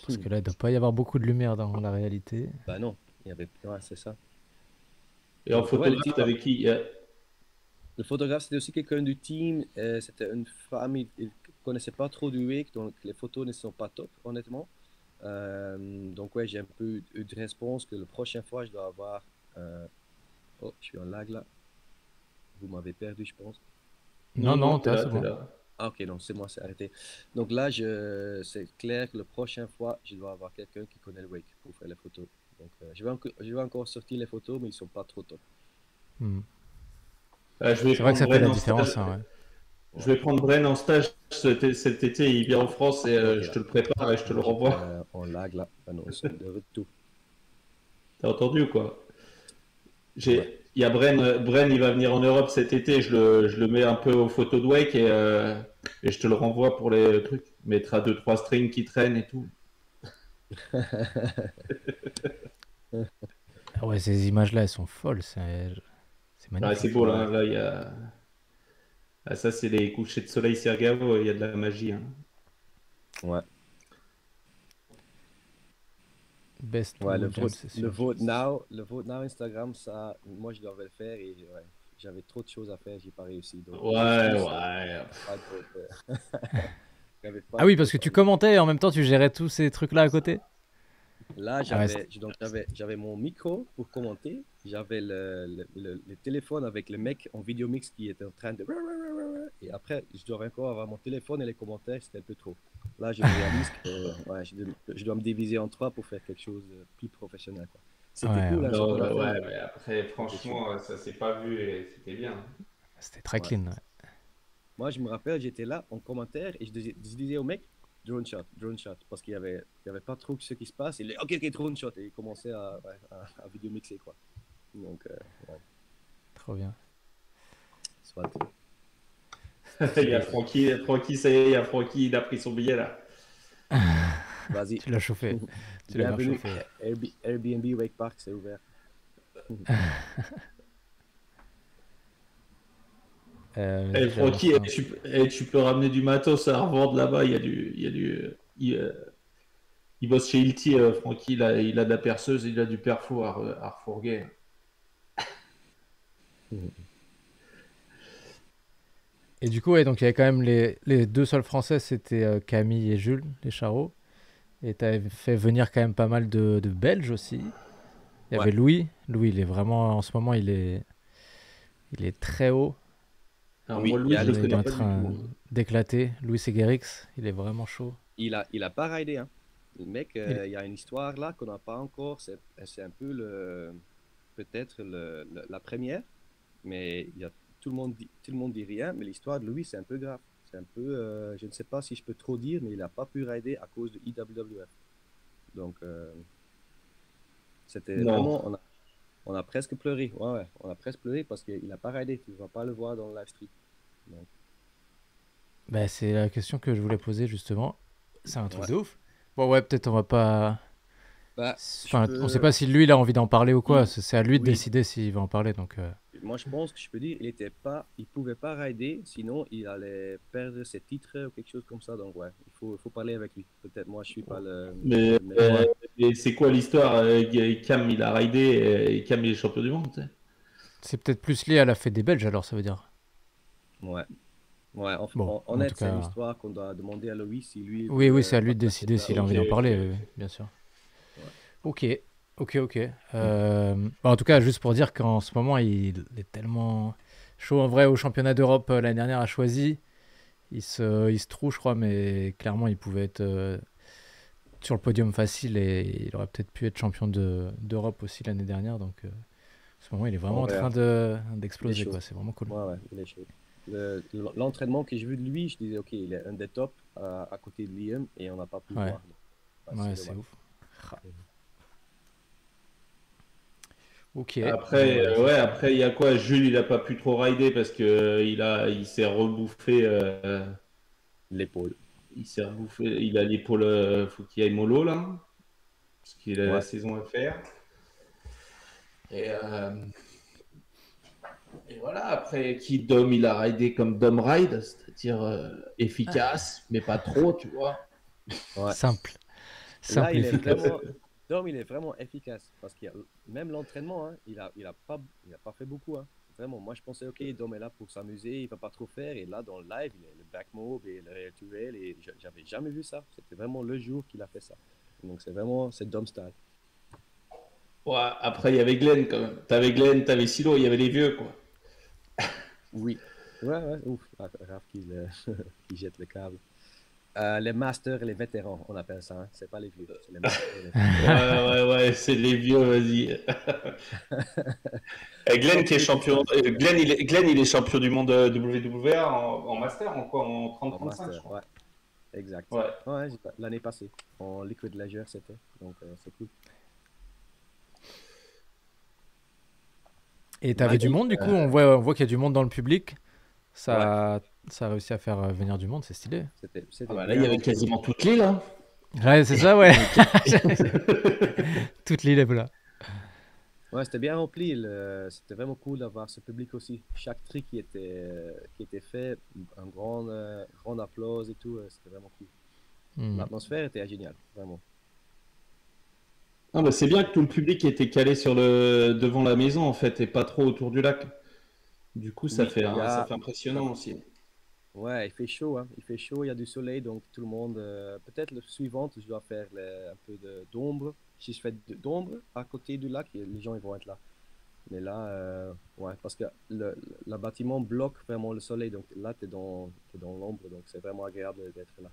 Parce que là, il doit pas y avoir beaucoup de lumière dans la réalité. Bah non, il y avait, ouais, c'est ça. Et en Donc, ouais, photographe, t'avais qui? le photographe, c'était aussi quelqu'un du team. C'était une femme, il ne connaissait pas trop du wake, donc les photos ne sont pas top, honnêtement. Donc, ouais, j'ai un peu eu de réponse que la prochaine fois, je dois avoir. Oh, je suis en lag là. Vous m'avez perdu, je pense. Non, Non, non, non, t'es t'as, là, c'est t'es bon. là. Ah, ok, non, c'est moi, c'est arrêté. Donc là, c'est clair que la prochaine fois, je dois avoir quelqu'un qui connaît le wake pour faire les photos. Donc, je vais encore sortir les photos, mais ils sont pas trop top. Mhm. Je vais C'est vrai que prendre ça fait Bren la en différence, stage. ça, ouais. Je Ouais. vais prendre Bren en stage cet été. Il vient en France et Ok, je là. te le prépare et je te le Moi, j'étais renvoie. en lag là. Ah non, ils sont de retour. T'as entendu ou quoi? Ouais. Il y a Bren, il va venir en Europe cet été. Je le mets un peu aux photos de Wake et je te le renvoie pour les trucs. Il mettra deux, trois strings qui traînent et tout. Ah ouais, ces images-là, elles sont folles. C'est Ouais, c'est magnifique. beau Ouais, là. Là, il y a. Ah, ça, c'est les couchers de soleil Sergavo. Il y a de la magie, hein. ouais, Best ouais, mondial, c'est sûr. le vote now Instagram, ça, moi je devais le faire et ouais, j'avais trop de choses à faire, j'ai pas réussi. Donc je Ouais, m'excuse, ouais. pas de vote, j'avais pas Ah de oui, parce vote que tu en ligne. commentais et en même temps, tu gérais tous ces trucs-là à côté. Là, Ah ouais, j'avais mon micro pour commenter, j'avais le téléphone avec le mec en vidéo mix qui était en train de. Et après, je dois encore avoir mon téléphone et les commentaires, c'était un peu trop. Là, je me réalise que ouais, je dois me diviser en trois pour faire quelque chose de plus professionnel, quoi. C'était ouais, cool, ouais. hein, ce Non, qu'on a bah fait, ouais, mais après, c'était chill. franchement, ça s'est pas vu et c'était bien. C'était très Ouais. clean. Ouais. Moi, je me rappelle, j'étais là en commentaire et je disais au mec, drone shot, parce il y avait pas trop ce qui se passe. Il est, ok, ok, drone shot. Et il commençait à vidéo mixer, quoi. Donc, ouais, Trop bien. soit. C'était Il y a stylé. Francky, ça y est, il y a Francky, il a pris son billet là. Vas-y. Tu l'as chauffé. Tu l'as bien Bienvenue. chauffé. Airbnb Wake Park, c'est ouvert. Et Vas-y, j'avais Francky, lancé un. tu peux ramener du matos à revendre là-bas. Il bosse chez Ilti, Francky, il a de la perceuse, il a du perfo à refourguer. Et du coup, ouais, donc il y avait quand même les deux seuls Français, c'était Camille et Jules, les Charrots. Et tu avais fait venir quand même pas mal de Belges aussi. Il y Ouais. avait Louis. Louis, il est vraiment, en ce moment, il est très haut. Alors Oui, moi, il y Louis, a je le Il est connais en pas du train tout. d'éclater. Louis Seguerix, il est vraiment chaud. il a pas raidé, hein. Le mec, Il- il y a une histoire là qu'on n'a pas encore. C'est un peu peut-être la première, mais tout le monde dit rien. Mais l'histoire de Louis, c'est un peu grave. C'est un peu, je ne sais pas si je peux trop dire, mais il n'a pas pu raider à cause de IWF. Donc, c'était Non. vraiment, on a presque pleuré. Ouais, ouais, on a presque pleuré parce qu'il n'a pas raidé. Tu ne vas pas le voir dans le live stream. Donc, Bah, c'est la question que je voulais poser justement. C'est un truc ouais. de ouf. Bon, ouais, peut-être on va pas. Bah, je Enfin, on sait peux. pas si lui il a envie d'en parler ou quoi. il- C'est à lui de Oui, décider s'il va en parler. Donc, moi, je pense que je peux dire, il pouvait pas rider, sinon il allait perdre ses titres ou quelque chose comme ça. Donc ouais, il faut parler avec lui. Peut-être moi, je suis pas Mais le meilleur. ouais. et c'est quoi l'histoire? Cam, il a raidé et Cam, il est champion du monde, tu sais. C'est peut-être plus lié à la fête des Belges alors, ça veut dire. Ouais, ouais. Bon, En en tout net, c'est une cas. histoire qu'on doit demander à Louis si lui Oui, veut oui, c'est à lui de partager décider ça s'il a ou envie Ok, d'en pas. ok, parler, ok. bien sûr. Ouais. Ok, ok. En tout cas, juste pour dire qu'en ce moment, il est tellement chaud. En vrai, au championnat d'Europe l'année dernière, a choisi. Il se trouve, je crois, mais clairement, il pouvait être sur le podium facile et il aurait peut-être pu être champion d'Europe aussi l'année dernière. Donc, en ce moment, il est vraiment On en train verra. Il est d'exploser, chaud. quoi. C'est vraiment cool. Ouais, il est chaud. L'entraînement que j'ai vu de lui, je disais, ok, il est un des tops à côté de Liam et on n'a pas pu le Ouais, voir. C'est ouais, c'est dommage. ouf. Ah, ok. Après, Ça, ouais, c'est bien. après, il y a quoi? Jules, il a pas pu trop rider parce que il s'est rebouffé. L'épaule. Il s'est rebouffé. Il a l'épaule. Faut qu'il aille mollo là, parce qu'il a la Ouais. saison à faire. Et, euh, et voilà. Après, qui Dom, il a ridé comme Dom ride, c'est-à-dire efficace, mais pas trop, tu vois. Ouais. Simple. Là, Simple et efficace. Dom, il est vraiment efficace parce qu'il y a même l'entraînement, hein, il a pas fait beaucoup, hein. Vraiment, moi je pensais, ok, Dom est là pour s'amuser, il va pas trop faire. Et là, dans le live, il a le back move et le rear to rail et j'avais jamais vu ça. C'était vraiment le jour qu'il a fait ça. Donc c'est Dom style. Ouais, après, il y avait Glenn quand même. T'avais Glenn, t'avais Silo, il y avait les vieux, quoi. Oui. Ouais, ouf. Ah, Raph qui jette le câble. Les masters et les vétérans, on appelle ça, hein. C'est pas les vieux, c'est les masters et les vétérans. Ouais, c'est les vieux, vas-y. Et Glenn qui est Champion du champion. monde Glenn, il est champion du monde WWE en master, en quoi? En en 30-35, je master, crois. ouais, exact. Ouais. Ouais, l'année passée, en liquid leisure, c'était. Donc, c'est cool. Et t'avais du Magnifique. monde, du coup, on voit qu'il y a du monde dans le public. Ouais, Ça a réussi à faire venir du monde, c'est stylé. Ah c'était bah là, il y bien avait rempli. quasiment toute l'île, hein. Ouais, c'est ça, ouais. Toute l'île est là. Ouais, c'était bien rempli. C'était vraiment cool d'avoir ce public aussi. Chaque trick qui était fait, un grand applause et tout, c'était vraiment cool. Hmm. L'atmosphère était géniale, vraiment. Ah bah c'est bien que tout le public était calé devant la maison, en fait, et pas trop autour du lac. Du coup, Oui, ça fait impressionnant aussi. ouais, il fait chaud, hein. Il fait chaud, il y a du soleil, donc tout le monde. Peut-être le suivant, je dois faire un peu d'ombre. Si je fais d'ombre à côté du lac, les gens ils vont être là. Mais là, ouais, parce que le bâtiment bloque vraiment le soleil, donc là, t'es dans l'ombre, donc c'est vraiment agréable d'être là.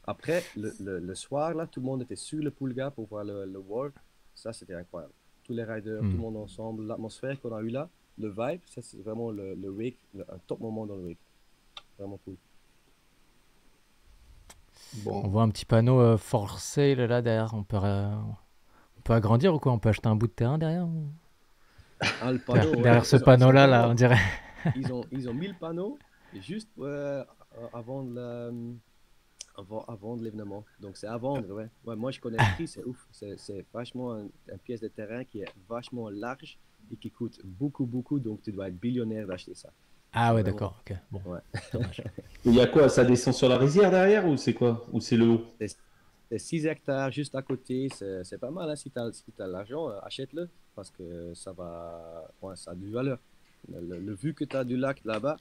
Après, le soir, là, tout le monde était sur le pool gap pour voir le World. Ça, c'était incroyable. Tous les riders, tout Hmm. le monde ensemble, l'atmosphère qu'on a eu là, le vibe, ça, c'est vraiment le wake, un top moment dans le wake. Vraiment cool. On Bon. voit un petit panneau for sale là derrière. On peut agrandir ou quoi? On peut acheter un bout de terrain derrière Ah, le panneau, derrière ouais. ce panneau-là, là, on dirait. Ils ont mis le panneau juste avant avant de l'événement. Donc c'est à vendre, ouais. Ouais, moi, je connais le prix, c'est ouf. C'est vachement un pièce de terrain qui est vachement large et qui coûte beaucoup. Donc tu dois être billionnaire d'acheter ça. Ah C'est ouais, vraiment. d'accord, ok. Bon, Ouais. dommage. Il y a quoi? Ça descend sur la rizière derrière ou c'est quoi? Ou c'est le haut? C'est c'est 6 hectares juste à côté. C'est pas mal, hein. Si tu as l'argent, achète-le parce que ouais, ça a du valeur. Le vu que tu as du lac là-bas,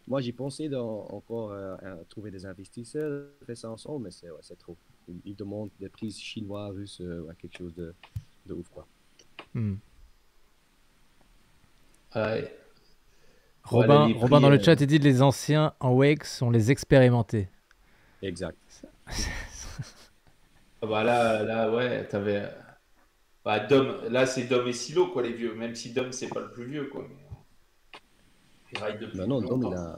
moi j'y pensais encore à trouver des investisseurs, faire ça ensemble, mais c'est trop. Ils demandent des prix chinois, russes, ouais, quelque chose de ouf, quoi. Hmm. Ouais. Ouais, là, Robin, les Robin prix. dans le chat, il dit les anciens en wake sont les expérimentés. Exact. Ah bah là, ouais, t'avais. Bah, Dom, là, c'est Dom et Silo, quoi, les vieux. Même si Dom, c'est pas le plus vieux, quoi. Mais, il ride depuis Maintenant, plus longtemps.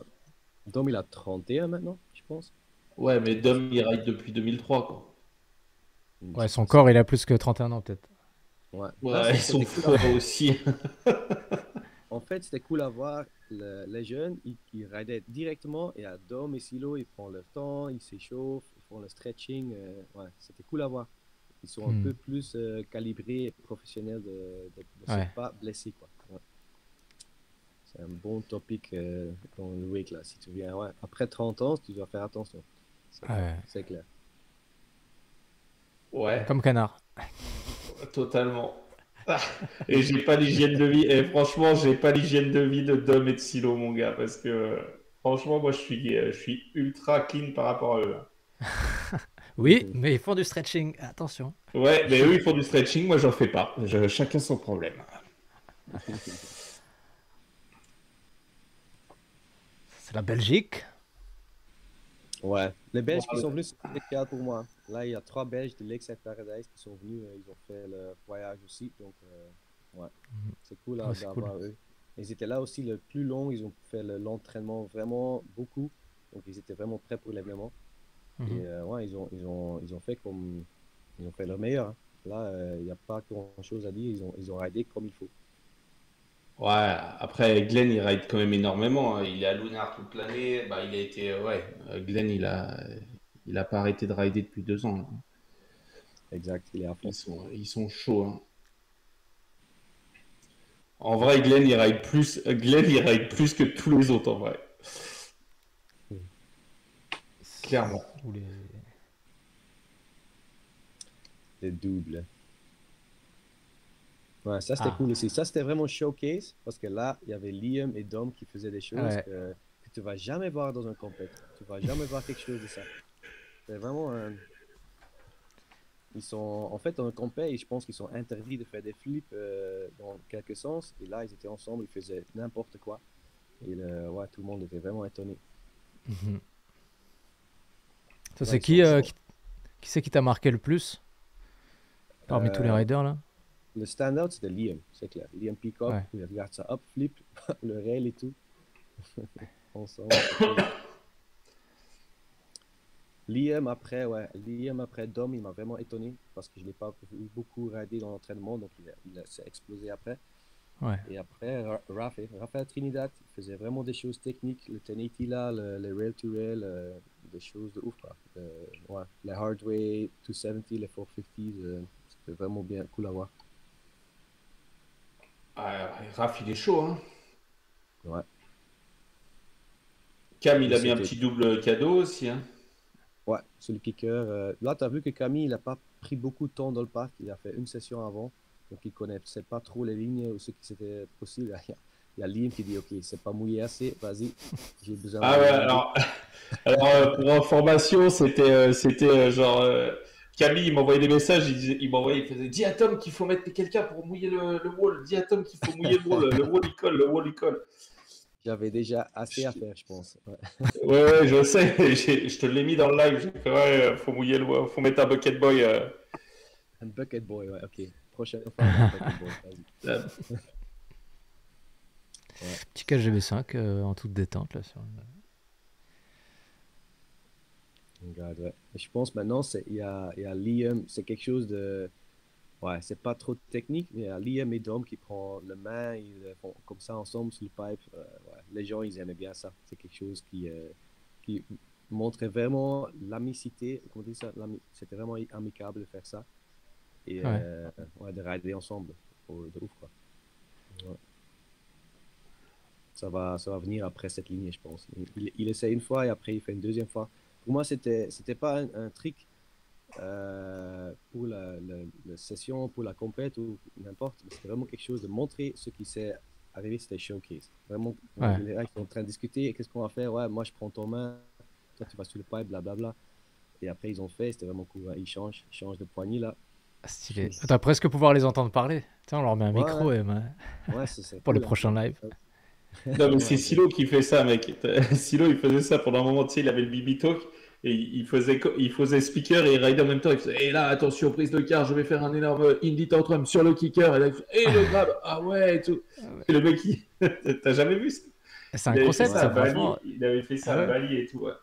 Dom, il a 31 maintenant, je pense. Ouais, mais Dom, il ride depuis 2003, quoi. Ouais, C'est son possible. corps, il a plus que 31 ans, peut-être. Ouais. Là, Ouais, ils sont c'était cool. forts aussi. En fait, c'était cool à voir les jeunes, ils ridaient directement et à Dom et Silo, ils prennent leur temps, ils s'échauffent, ils font le stretching. Ouais, c'était cool à voir. Ils sont un Hmm. peu plus calibrés et professionnels de Ouais. se pas blesser, quoi. Ouais. C'est un bon topic dans le week, là. Si tu viens, ouais. Après 30 ans, tu dois faire attention. Ouais. C'est clair. Ouais, Comme canard. totalement. Ah, et j'ai pas l'hygiène de vie. Et franchement, j'ai pas l'hygiène de vie de Dom et de Silo, mon gars. Parce que franchement, moi, je suis ultra clean par rapport à eux, là. Oui, mais ils font du stretching. Attention. Ouais, mais eux, ils font du stretching, moi, j'en fais pas. Chacun son problème. C'est la Belgique. Ouais, les Belges qui Ouais. sont venus, c'est spécial pour moi. Là, il y a 3 Belges de Lakeside Paradise qui sont venus, ils ont fait le voyage aussi, donc ouais, c'est cool Ouais, c'est d'avoir cool. eux. Ils étaient là aussi le plus long, ils ont fait l'entraînement vraiment beaucoup, donc ils étaient vraiment prêts pour l'événement. Et Mhm. ouais, ils ont fait comme, ils ont fait leur meilleur, hein. Là, il n'y a pas grand-chose à dire, ils ont ridé comme il faut. Ouais, après, Glenn, il ride quand même énormément, hein. Il est à Lunar toute l'année. Bah, il a été, ouais, Glenn, il a pas arrêté de rider depuis 2 ans, là. Exact, il est à fond. Ils sont chauds, hein. En vrai, Glenn, il ride plus que tous les autres, en vrai. Clairement. Ou les... Les doubles. Ouais, ça c'était Ah, cool aussi. Ça c'était vraiment showcase parce que là, il y avait Liam et Dom qui faisaient des choses ouais. que tu vas jamais voir dans un compète. Tu vas jamais voir quelque chose de ça. C'est vraiment un... Ils sont en fait dans un compète, je pense qu'ils sont interdits de faire des flips dans quelque sens. Et là, ils étaient ensemble, ils faisaient n'importe quoi. Et ouais, tout le monde était vraiment étonné. Mhm. Ça, Ouais, c'est ils sont chauds. qui c'est qui t'a marqué le plus parmi tous les Euh, riders là? le stand-out, c'était Liam, c'est clair. Liam Peacock, Ouais. il regarde ça up, flip, le rail et tout. Ensemble, c'est cool. Liam après, ouais, Liam après Dom, il m'a vraiment étonné parce que je ne l'ai pas vu beaucoup rider dans l'entraînement, donc il s'est explosé après. Ouais. Et après, Raphaël Trinidad, il faisait vraiment des choses techniques, le 1080 là, le rail to rail, des choses de ouf, quoi. Ouais, les hardway 270, les 450, c'était vraiment bien cool à voir. Ah, Raph, il est chaud, hein. Ouais. Cam, il Et a mis un c'était petit double cadeau aussi, hein. Ouais, sur le kicker. Là, tu as vu que Camille, il n'a pas pris beaucoup de temps dans le parc. Il a fait une session avant. Donc, il ne connaissait pas trop les lignes ou ce qui c'était possible. Il y a Liam qui dit, OK, c'est pas mouillé assez. Vas-y, j'ai besoin Ah de ouais, rider. alors, pour information, c'était genre Camille, il m'envoyait des messages, il faisait dis à Tom qu'il faut mettre quelqu'un pour mouiller le wall, dis à Tom qu'il faut mouiller le wall il colle, le wall il colle. J'avais déjà assez à faire, je pense. Ouais. Ouais, ouais, je sais, je te l'ai mis dans le live, j'ai fait ouais, faut mouiller le wall, faut mettre un bucket boy. Un bucket boy, ouais, OK. Prochaine fois, on a un bucket boy. Vas-y. Euh, Ouais, Petit KGB5 en toute détente là sur. regarde, ouais. Et je pense maintenant, il y a Liam, c'est quelque chose de. Ouais, c'est pas trop technique, mais il y a Liam et Dom qui prend le main, ils le font comme ça ensemble sur le pipe. Ouais. Les gens, ils aimaient bien ça. C'est quelque chose qui montrait vraiment l'amicité. Comment on dit ça? C'était vraiment amicable de faire ça. Et Ouais. ouais, de rider ensemble. De ouf, quoi. Ouais. Ça va venir après cette ligne, je pense. Il essaie une fois et après il fait une deuxième fois. Pour moi, c'était pas un trick pour la session, pour la compète ou n'importe. Mais c'était vraiment quelque chose de montrer ce qui s'est arrivé, c'était showcase. Vraiment, Ouais. les gars qui sont en train de discuter, qu'est-ce qu'on va faire? Ouais, moi je prends ton main, toi tu vas sur le pipe, blablabla. Et après ils ont fait, c'était vraiment cool. Ouais. Ils changent de poignée là. Stylé. T'as presque pouvoir les entendre parler. Tiens, on leur met un Ouais, micro et, ouais, c'est pour les cool. Hein. prochains lives. Non, mais c'est Ouais, Silo qui fait ça, mec. Silo, il faisait ça pendant un moment, tu sais, il avait le BB Talk et il faisait speaker et rider en même temps. Il faisait, et là, attention, prise de quart, je vais faire un énorme indie tantrum sur le kicker. Et là, il fait, et le grab, ah ouais, et tout. Ah ouais. Et le mec, t'as jamais vu ça? C'est un Il avait fait concept, ça à ouais, ça, Bali, franchement. il avait fait ça Ah à ouais. Bali et tout. Ouais.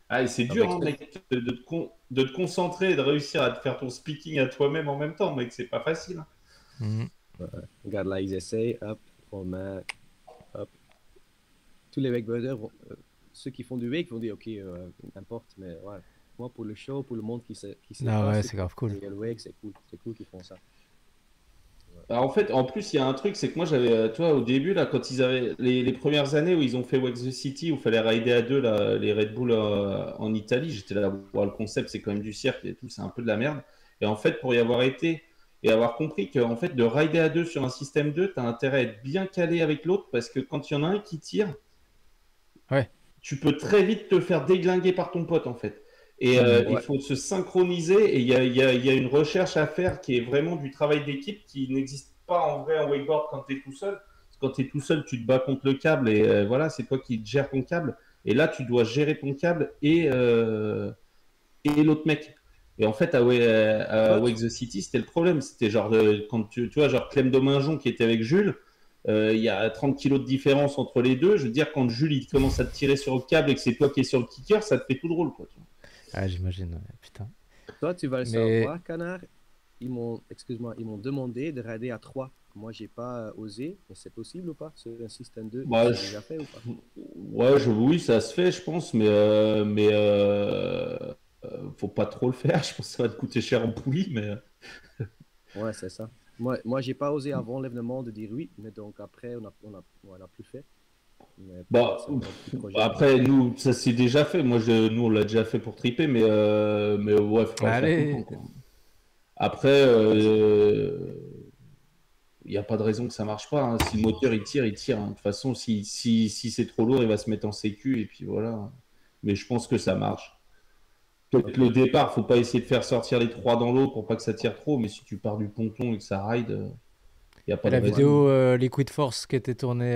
Ah, et c'est dur, avec hein, mec, de te concentrer et de réussir à te faire ton speaking à toi-même en même temps, mec, c'est pas facile, hein. Mhm. regarde là, ils essayent, hop, on met, hop. Tous les wakeboarders, ceux qui font du wake vont dire, ok, n'importe, mais ouais. Moi, pour le show, pour le monde qui sait Ah pas ouais, ce c'est que grave cool. c'est le wake, c'est cool qu'ils font ça. Bah, en fait, en plus, il y a un truc, c'est que moi, j'avais, toi, au début, là, quand ils avaient les premières années où ils ont fait Wax the City, où il fallait rider à deux, là, les Red Bull en Italie, j'étais là, wow, le concept, c'est quand même du cirque et tout, c'est un peu de la merde. Et en fait, pour y avoir été et avoir compris que, en fait, de rider à deux sur un système 2, tu as intérêt à être bien calé avec l'autre parce que quand il y en a un qui tire, Ouais. tu peux très vite te faire déglinguer par ton pote, en fait. Et il Ouais. faut se synchroniser et il y a une recherche à faire qui est vraiment du travail d'équipe qui n'existe pas en vrai en wakeboard quand tu es tout seul. Parce que quand tu es tout seul, tu te bats contre le câble et voilà, c'est toi qui gères ton câble. Et là, tu dois gérer ton câble et l'autre mec. Et en fait, à Toi, Wake the City, c'était le problème. C'était genre, quand tu vois, genre Clem Dominjon qui était avec Jules, il y a 30 kilos de différence entre les deux. Je veux dire, quand Jules il commence à te tirer sur le câble et que c'est toi qui es sur le kicker, ça te fait tout drôle. Quoi, tu vois. Ah, j'imagine, ouais, putain. toi, tu vas le Mais savoir, Canard. Excuse-moi, ils m'ont demandé de rider à 3. Moi, j'ai pas osé, mais c'est possible ou pas? C'est un système 2, Bah, c'est déjà fait ou pas? ouais, oui, ça se fait, je pense, faut pas trop le faire. Je pense que ça va te coûter cher en poulie, mais Ouais, c'est ça. Moi j'ai pas osé avant l'événement de dire oui, mais donc après, on a plus fait. Mais peut-être bah, c'est un petit projet pour après, après. nous, ça s'est déjà fait. Nous, on l'a déjà fait pour triper, mais ouais, faut pas le faire tout le temps, allez, quoi. Après, Ouais, c'est vrai. il n'y a pas de raison que ça marche pas. Hein. Si le moteur il tire, il tire. Hein. De toute façon, si c'est trop lourd, il va se mettre en sécu et puis voilà. Mais je pense que ça marche. Peut-être Ok. le départ, faut pas essayer de faire sortir les trois dans l'eau pour pas que ça tire trop. Mais si tu pars du ponton et que ça ride, il n'y a pas de la raison. vidéo Liquid Force qui était tournée.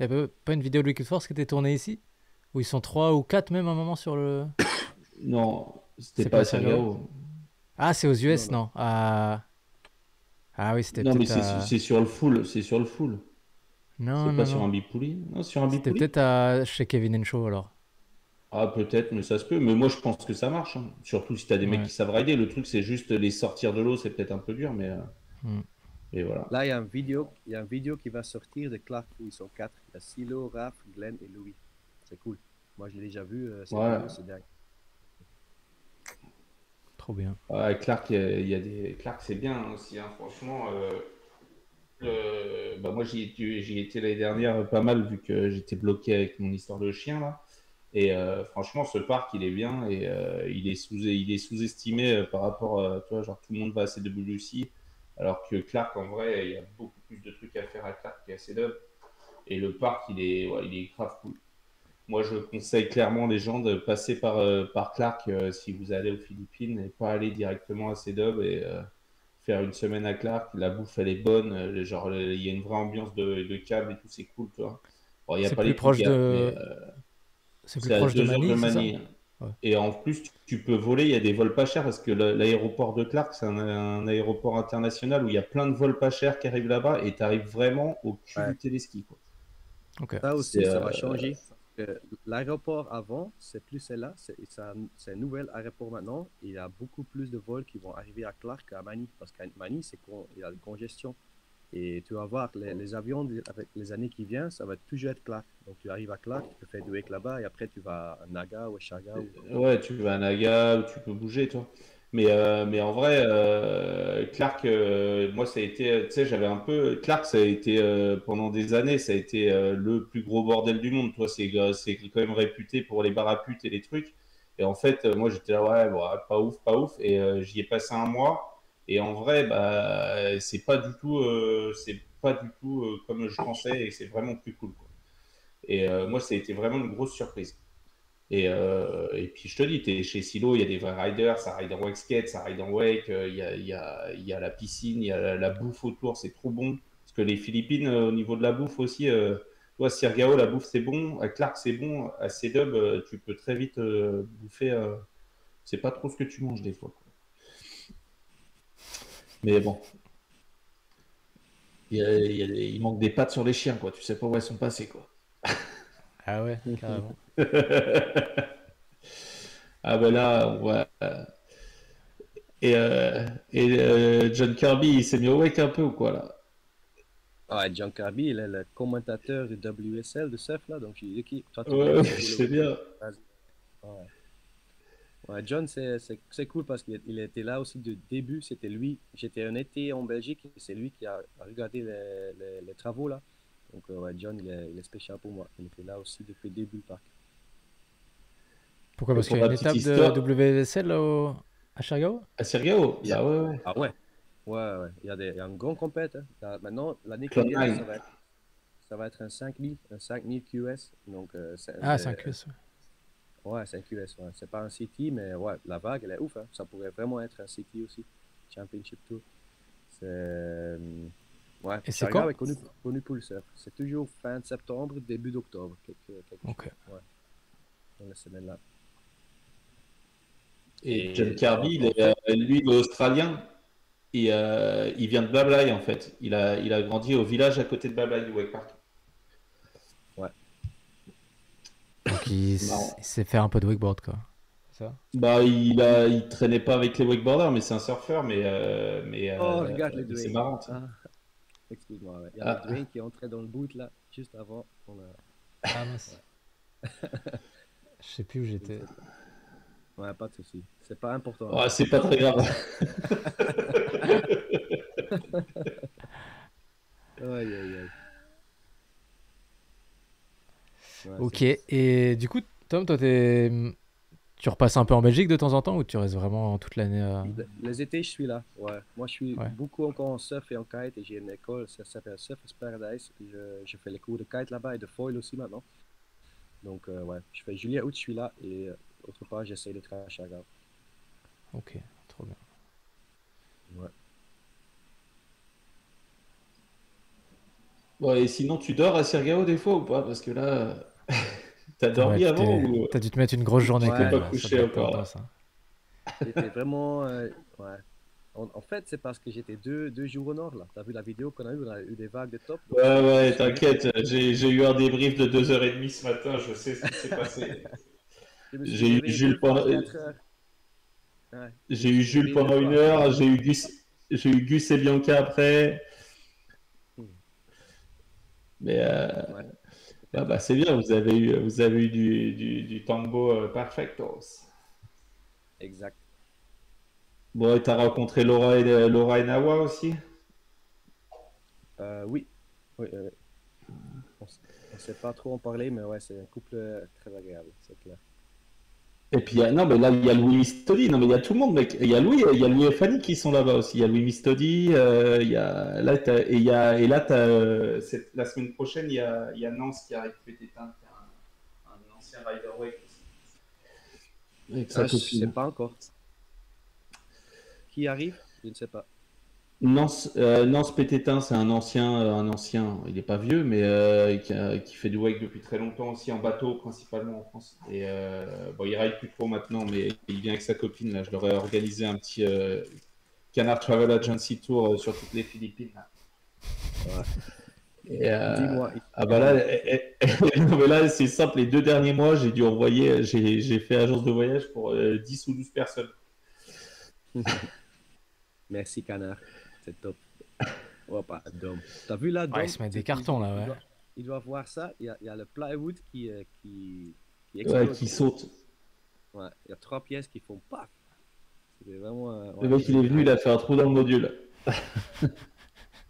Il y avait pas une vidéo de Liquid Force qui était tournée ici? Où ils sont 3 ou 4 même à un moment sur le. Non, c'était C'est pas pas à Sergao? Sergao. Ah, c'est aux Non, US, non. non? Ah oui, c'était Non, mais peut-être c'est à. c'est sur le full. C'est sur le full. Non, C'est pas non, sur non. un bipouli. Non, sur un C'était bipouli. peut-être à chez Kevin Enshow alors. Ah, peut-être, mais ça se peut. Mais moi, je pense que ça marche. Hein. Surtout si t'as des mecs Ouais. qui savent rider. Le truc, c'est juste les sortir de l'eau, c'est peut-être un peu dur, Hmm. mais voilà. Là, il y a une vidéo qui va sortir de Clark où ils sont 4. Il y a Silo, Raph, Glenn et Louis. C'est cool. Moi, je l'ai déjà vu, cette Ouais. vidéo, c'est dingue. Trop bien. Ouais, Clark, il y a des. Clark, c'est bien hein, aussi, hein, franchement. Bah moi, j'y étais l'année dernière pas mal vu que j'étais bloqué avec mon histoire de chien là. Et franchement, ce parc, il est bien et il est sous-estimé par rapport, tu vois, genre tout le monde va à CWC, alors que Clark, en vrai, il y a beaucoup plus de trucs à faire à Clark qu'à CW. Et le parc, il est grave cool. Moi, je conseille clairement les gens de passer par Clark si vous allez aux Philippines et pas aller directement à CW et faire une semaine à Clark. La bouffe, elle est bonne. Genre, il y a une vraie ambiance de câble et tout, c'est cool, tu vois. Bon, il n'y a C'est pas plus les plus proche gars, mais de. C'est plus c'est à proche de 2 heures de Manille, c'est ça? Manille. Ouais. Et en plus, tu peux voler. Il y a des vols pas chers parce que l'aéroport de Clark, c'est un aéroport international où il y a plein de vols pas chers qui arrivent là-bas et tu arrives vraiment au cul Ouais. du téléski, quoi. Ok. Ça aussi, C'est, ça va changer. L'aéroport avant, c'est plus celle-là. C'est un nouvel aéroport maintenant. Il y a beaucoup plus de vols qui vont arriver à Clark qu'à Manille. Parce qu'à Manille, il y a une congestion. Et tu vas voir, les avions, avec les années qui viennent, ça va toujours être Clark. Donc tu arrives à Clark, tu peux faire du wake là-bas, et après tu vas à Naga ou à Chaga. Ouais, tu vas à Naga ou tu peux bouger, toi. Mais en vrai, Clark, moi, ça a été, tu sais, j'avais un peu. Clark, ça a été, pendant des années, ça a été le plus gros bordel du monde. Toi, c'est quand même réputé pour les bars à putes et les trucs. Et en fait, moi, j'étais là, ouais, bon, pas ouf, pas ouf. Et j'y ai passé un mois. Et en vrai, bah, c'est pas du tout comme je pensais. Et c'est vraiment plus cool, quoi. Et moi, ça a été vraiment une grosse surprise. Et puis je te dis, t'es chez Silo, il y a des vrais riders, ça ride en wake skate, ça ride en wake, il y a la piscine, il y a la bouffe autour, c'est trop bon. Parce que les Philippines, au niveau de la bouffe aussi, toi, Sirgao, la bouffe c'est bon, à Clark c'est bon, à C-Dub, tu peux très vite bouffer, c'est pas trop ce que tu manges des fois, quoi. Mais bon, il manque des pattes sur les chiens, quoi, tu sais pas où elles sont passées, quoi. Ah ouais, carrément. Ah ben là, on voit. John Kirby, il s'est mis au wake un peu ou quoi là? Ah, John Kirby, il est le commentateur du WSL de surf, là. Donc, j'ai dit, toi, tu Ouais, viens ouais, ici je pour le sais week-end. bien. Vas-y. Ouais. Ouais, John, c'est cool parce qu'il était là aussi du début. C'était lui. J'étais un été en Belgique et c'est lui qui a regardé les travaux là. Donc, ouais, John, il est spécial pour moi. Il était là aussi depuis le début du parc. Pourquoi? Et Parce pour qu'il y a la une petite étape de histoire, WSL à Chargao? à Sirgao, Il y a- bah ouais, ouais. Ah ouais, ouais, ouais. Il y a un grand compète. Hein. Maintenant, l'année qui vient, Cloud9. ça va être un 5000 QS. Donc, Ah, c'est un QS. Ouais. Ouais, c'est un QS, ouais. C'est pas un CT, mais ouais, la vague, elle est ouf, hein. Ça pourrait vraiment être un CT aussi. Championship Tour. C'est. Ouais, Et c'est Chargao quand? est connu pour le surf. C'est toujours fin de septembre, début d'octobre, quelque Ok. chose. Ouais, dans la semaine là. Et John Et Kirby, en fait, lui, il est australien. Il vient de Bablaï, en fait. Il a grandi au village à côté de Bablaï, du Wake Park. ouais. Donc C'est il marrant. sait faire un peu de wakeboard, quoi. C'est ça? Bah, il traînait pas avec les wakeboarders, mais c'est un surfeur, Oh, regarde le mais c'est Dwayne. marrant, tu sais. Ah, excuse-moi, ouais. Il y a le Ah, Dwayne qui est entré dans le boot là, juste avant. On a... Ah mince. Je sais plus où je ne j'étais. sais pas. Ouais, pas de souci. C'est pas important là. ouais, c'est pas très grave. Aïe, aïe, aïe. Ouais, Ok. Et du coup, Tom, toi, tu repasses un peu en Belgique de temps en temps ou tu restes vraiment toute l'année Les étés, je suis là. Ouais. Moi, je suis Ouais. beaucoup encore en surf et en kite et j'ai une école, ça s'appelle Surfers Paradise. Puis je fais les cours de kite là-bas et de foil aussi maintenant. Donc, ouais, je fais juillet, août, je suis là et autre part, j'essaie d'être à Chagall. Ok, trop bien. Ouais. Ouais, et sinon, tu dors à Sirgao des fois ou pas? Parce que là, t'as Putain, ouais, dormi avant ou t'as dû te mettre une grosse journée tu quand t'es même pas Ouais, là. Ça doit couché être encore là? intense, hein. j'étais vraiment. Ouais. En fait, c'est parce que j'étais deux jours au nord là. T'as vu la vidéo qu'on a eue? On a eu des vagues de top. Donc, Ouais, je me ouais, suis levé. t'inquiète, j'ai eu un débrief de 2h30 ce matin, je sais ce qui s'est passé. Je me suis J'ai eu levé deux Jules fois pendant, 4 heures. Ouais, je j'ai me eu suis Jules levé deux pendant une fois. heure, j'ai eu Gus et Bianca après. Hmm. Mais Ouais, c'était ouais, bah, top. c'est bien, vous avez eu du tango perfectos. Exact. Bon, et t'as rencontré Laura et Nawa aussi? Oui. Oui, on ne sait pas trop en parler, mais ouais, c'est un couple très agréable, c'est clair. Et puis, non, mais là, il y a Louis Mistodi. Non, mais il y a tout le monde, mec. Il y a Louis et Fanny qui sont là-bas aussi. Il y a Louis Mistodi. Il y a, là, et là, la semaine prochaine, il y a Nance qui arrive peut-être un ancien rider wake aussi. Avec sa Ah, je ne sais copine. pas encore. Qui arrive? Je ne sais pas. Nance Pététin, c'est un ancien, il n'est pas vieux, mais qui fait du wake depuis très longtemps aussi, en bateau principalement en France. Et bon, il ride plus trop maintenant, mais il vient avec sa copine. Là, je leur ai organisé un petit Canard Travel Agency Tour sur toutes les Philippines. Là. Ouais. Et, Dis-moi, ah bah là, dis-moi. non, mais là c'est simple, les 2 derniers mois, j'ai dû envoyer, j'ai fait agence de voyage pour 10 ou 12 personnes. Merci, canard. C'est top. Oh, pas Dom. T'as vu là, Ouais, ils Dom? se mettent des cartons là, ouais. Il doit voir ça. Il y a le plywood qui Ouais, explose. qui sautent. Ouais, il y a 3 pièces qui font paf. C'était vraiment. Le Ouais, mec il est venu, il a fait un trou dans le module.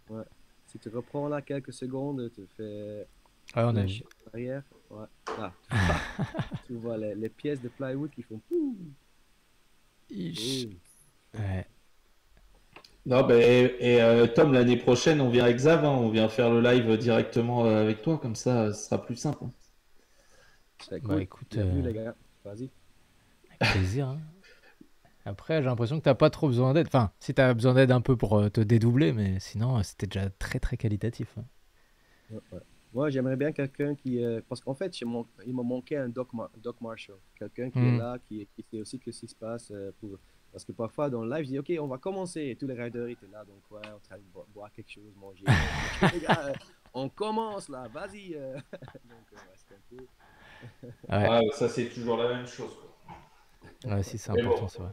ouais. Si tu reprends là quelques secondes, tu fais Ouais, on a vu. flash arrière. Ouais. Là, paf. Tu vois les pièces de plywood qui font pouf. Ish. Boum. Ouais. Non, ben, Tom, l'année prochaine, on vient avec Xav, hein, on vient faire le live directement avec toi, comme ça, ce sera plus simple. Hein. C'est Bah cool. écoute, Bienvenue les gars. Vas-y. avec plaisir, hein. Après, j'ai l'impression que t'as pas trop besoin d'aide. Enfin, si t'as besoin d'aide un peu pour te dédoubler, mais sinon, c'était déjà très très qualitatif, hein. Ouais, ouais. Moi, j'aimerais bien quelqu'un qui. Parce qu'en fait, il m'a manqué un Doc Marshall. Quelqu'un qui est Hmm. là, qui sait aussi que ce qui se passe. Parce que parfois, dans le live, je dis, OK, on va commencer. Et tous les riders étaient là. Donc, ouais, en train de boire quelque chose, manger. OK, les gars, on commence là. Vas-y. Donc, ouais, c'était un peu. Ouais, Ah, ça, c'est toujours la même chose. Quoi. ouais, si, c'est Mais important, bon, c'est vrai.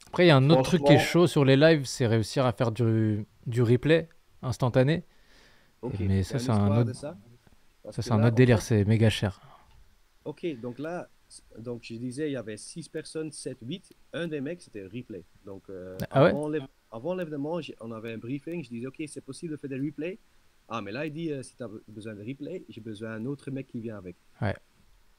Après, il y a un autre truc qui est franchement, chaud sur les lives, c'est réussir à faire du replay instantané. OK, Mais il y a une histoire de ça. Parce ça, que c'est un là, autre en délire, fait, c'est méga cher. OK, donc là, donc je disais, il y avait 6 personnes, 7, 8. Un des mecs, c'était replay. Donc, Ah ouais? avant l'événement, on avait un briefing. Je disais, OK, c'est possible de faire des replays. Ah, mais là, il dit, si tu as besoin de replay, j'ai besoin d'un autre mec qui vient avec. Ouais,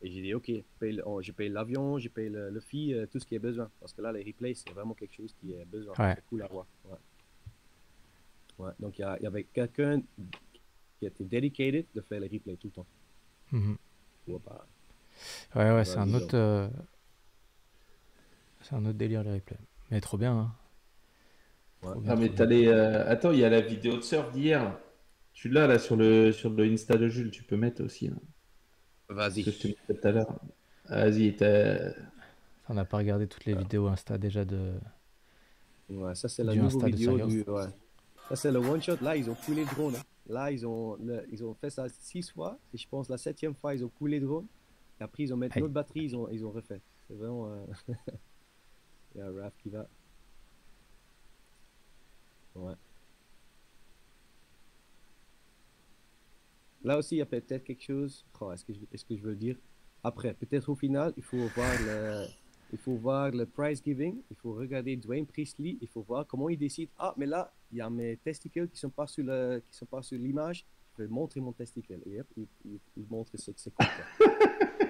Et j'ai dit, OK, je paye l'avion, je paye le fee, tout ce qui est besoin. Parce que là, les replays, c'est vraiment quelque chose qui est besoin. ouais. C'est cool à voir. Ouais. Ouais. Donc, il y avait quelqu'un qui était dedicated de faire les replays tout le temps. Mhm. Ouais, bah, Ouais, Vas-y, donc. c'est un autre délire les replays. Mais trop bien, hein. Ouais. Trop bien, Ah, trop mais bien. Attends, il y a la vidéo de surf d'hier, là. Tu l'as là sur le Insta de Jules, tu peux mettre aussi, là. Ce Vas-y. que je te mettais tout à l'heure. Vas-y, On n'a pas regardé toutes les vidéos Insta déjà Ouais, ça, c'est la du nouvelle Insta de vidéo Sergio. du. Ouais. Ça, c'est le one shot. Là, ils ont coulé le drone, hein. Là, ils ont fait ça 6 fois. Et je pense la 7e fois, ils ont coulé le drone. Et après, ils ont mis Aïe. notre batterie, ils ont refait. C'est vraiment. Il y a Raph qui va. Ouais. Là aussi, il y a peut-être quelque chose. Oh, est-ce que je veux le dire? Après, peut-être au final, il faut voir le prize giving. Il faut regarder Dwayne Priestley. Il faut voir comment il décide. Ah, mais là, il y a mes testicules qui sont pas sur qui sont pas sur l'image. Je vais montrer mon testicule. Et hop, il montre c'est quoi, quoi.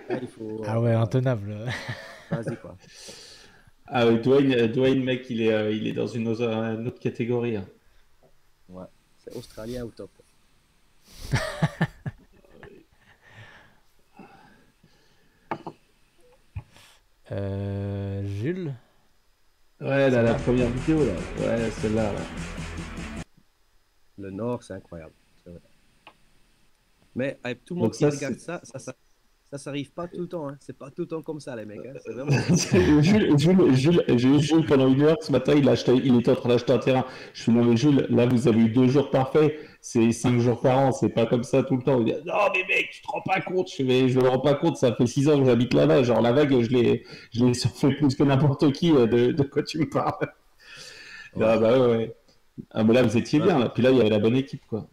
Là, il faut. Ah ouais, intenable. Vas-y, quoi. Ah, Dwayne, mec, il est dans une autre catégorie, hein. Ouais. C'est australien au top. Jules, Ouais, là, la celle-là. première vidéo, là. Ouais, celle-là, là. Le Nord, c'est incroyable. C'est vrai. Mais tout le monde Donc qui ça, regarde c'est... ça s'arrive pas tout le temps, hein. C'est pas tout le temps comme ça, les mecs, hein. C'est vraiment. J'ai eu Jules pendant 1 heure ce matin, il était en train d'acheter un terrain. Je suis non mais Jules, là vous avez eu 2 jours parfaits, c'est 5 jours par an, c'est pas comme ça tout le temps. Il dit, non mais mec, tu te rends pas compte. Je me rends pas compte, ça fait 6 ans que j'habite là-bas, genre la vague, je l'ai surfé plus que n'importe qui, de quoi tu me parles. Ah Ouais. bah ouais. Ah mais là vous étiez Ouais. bien, là. Puis là il y avait la bonne équipe quoi.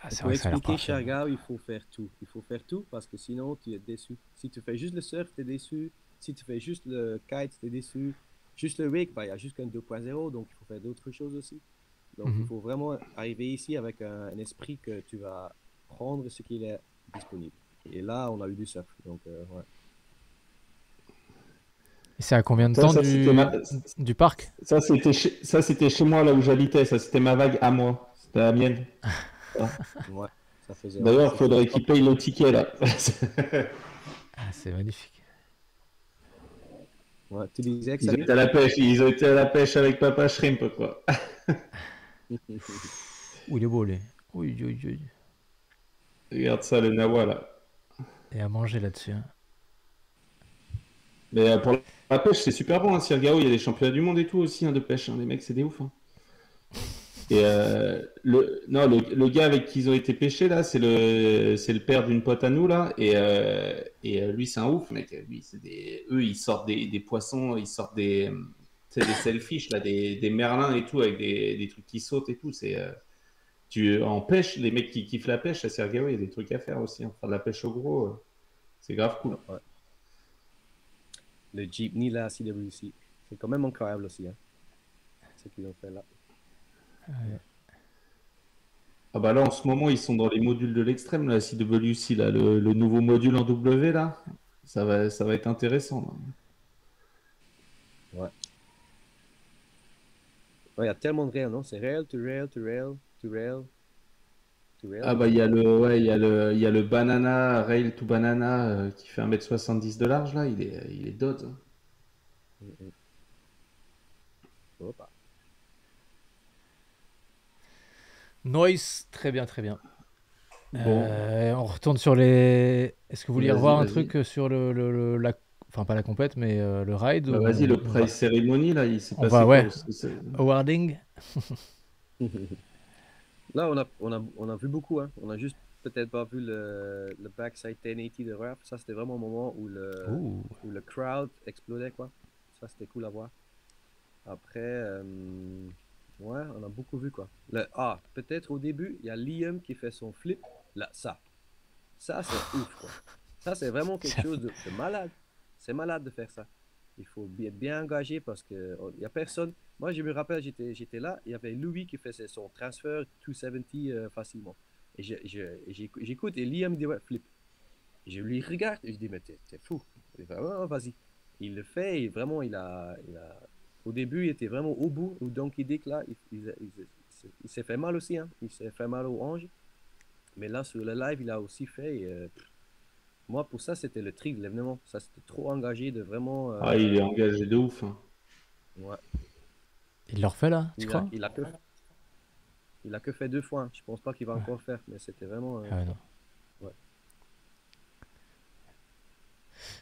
Ah, Et c'est pour vrai que ça a l'air expliquer parfait. Shargao, il faut faire tout. Il faut faire tout parce que sinon tu es déçu. Si tu fais juste le surf, tu es déçu. Si tu fais juste le kite, tu es déçu. Juste le wake, bah, il y a juste qu'un 2.0, donc il faut faire d'autres choses aussi. Donc il Mhm. faut vraiment arriver ici avec un esprit que tu vas prendre ce qu'il est disponible. Et là, on a eu du surf. Donc, ouais. Et c'est à combien de Ça, temps ça c'était ma... du parc? ça, c'était chez moi là où j'habitais, ça c'était ma vague à moi, c'était la mienne. Ah. Ouais, ça faisait. Ouais, D'ailleurs, il c'est fou. faudrait qu'ils payent le ticket là. Ah, c'est magnifique. Ouais, tu disais que Ils ça ont dit? été à la pêche, ils ont été à la pêche avec Papa Shrimp quoi. Ouh, il est beau, lui. Oui, oui, oui. Regarde ça, le Nawa là. Et à manger là-dessus, hein. Mais pour la pêche, c'est super bon, hein. Sirgao, il y a des championnats du monde et tout aussi, hein, de pêche, hein. Les mecs, c'est des ouf, hein. Et non, le gars avec qui ils ont été pêchés là, c'est le père d'une pote à nous là, lui c'est un ouf, mec. Lui, eux ils sortent des poissons, ils sortent tu sais, des sailfish là, des merlins et tout avec des trucs qui sautent et tout. En pêche, les mecs qui kiffent la pêche à Sergao, il y a des trucs à faire aussi, hein. Faire de la pêche au gros, c'est grave cool. Ouais. Le jeepney là, CWC. C'est quand même incroyable aussi, hein, ce qu'ils ont fait là. Ouais. Ah bah là en ce moment ils sont dans les modules de l'extrême là, CWC là, le nouveau module en W là, ça va être intéressant là. Ouais. Ouais, il y a tellement de rails, non? C'est rail to rail to rail to rail to rail, Ah mais bah c'est quoi? il y a le Banana Rail to Banana qui fait 1,70 m de large là, il est dot, hein. Mm, Hop. Noise, très bien, très bien. Bon, On retourne sur les. Est-ce que vous vouliez vas-y, revoir un vas-y. truc sur enfin pas la compète, mais le ride Bah vas-y, ou le prize cérémonie là, il s'est on va, passé quoi ouais, aussi awarding. Là, on a vu beaucoup, hein. On a juste peut-être pas vu le backside 1080 de Raph. Ça, c'était vraiment un moment Ouh. où le crowd explodait, quoi. Ça, c'était cool à voir. Après, ouais, on a beaucoup vu, quoi. Peut-être au début, il y a Liam qui fait son flip. Là, ça c'est ouf, quoi. Ça, c'est vraiment quelque chose de malade. C'est malade de faire ça. Il faut être bien engagé parce que il y a personne. Moi, je me rappelle, j'étais là, il y avait Louis qui faisait son transfert 270 facilement. Et j'écoute et Liam dit ouais, flip. Et je lui regarde et je dis mais t'es fou. Il fait, ouais, ouais, vas-y. Il le fait et vraiment au début, il était vraiment au bout. Ou Donkey Dick là, il s'est fait mal aussi, hein. Il s'est fait mal aux hanches. Mais là, sur le live, il a aussi fait. Moi, pour ça, c'était le trick de l'événement. Ça, c'était trop engagé de vraiment. Ah, il est engagé de ouf. Hein. Ouais. Il le refait là, tu Il crois? a que fait 2 fois. Je pense pas qu'il va encore faire, mais c'était vraiment. Ah ouais, non. Ouais.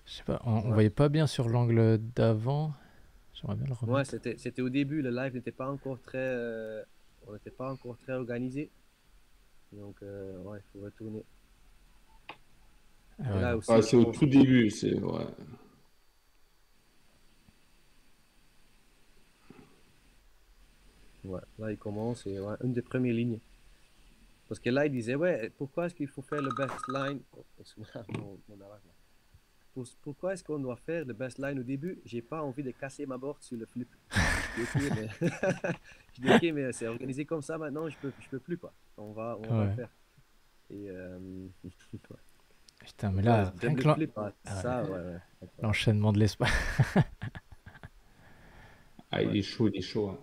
Je sais pas, on Ouais. voyait pas bien sur l'angle d'avant. J'aimerais bien le Ouais, remettre. c'était au début. Le live n'était pas encore très. On n'était pas encore très organisé. Donc, ouais, il faut retourner. Ah Et ouais, là non. aussi, Ah, je c'est au pense. tout début, c'est ouais. Ouais, là, il commence et ouais, une des premières lignes. Parce que là, il disait, ouais, pourquoi est-ce qu'il faut faire le best line? Oh, excuse-moi, mon alarme. Pourquoi est-ce qu'on doit faire le best line au début? J'ai pas envie de casser ma board sur le flip. Je dis, ok, mais, je dis, ok, mais c'est organisé comme ça maintenant, je peux plus, quoi. On va le Ouais. faire. Et, Putain, mais donc, là, ouais, rien que double flip, ah, ah ça, ouais, ouais, ouais. l'enchaînement de l'espace. Ah, Ouais. il est chaud, il est chaud. Hein.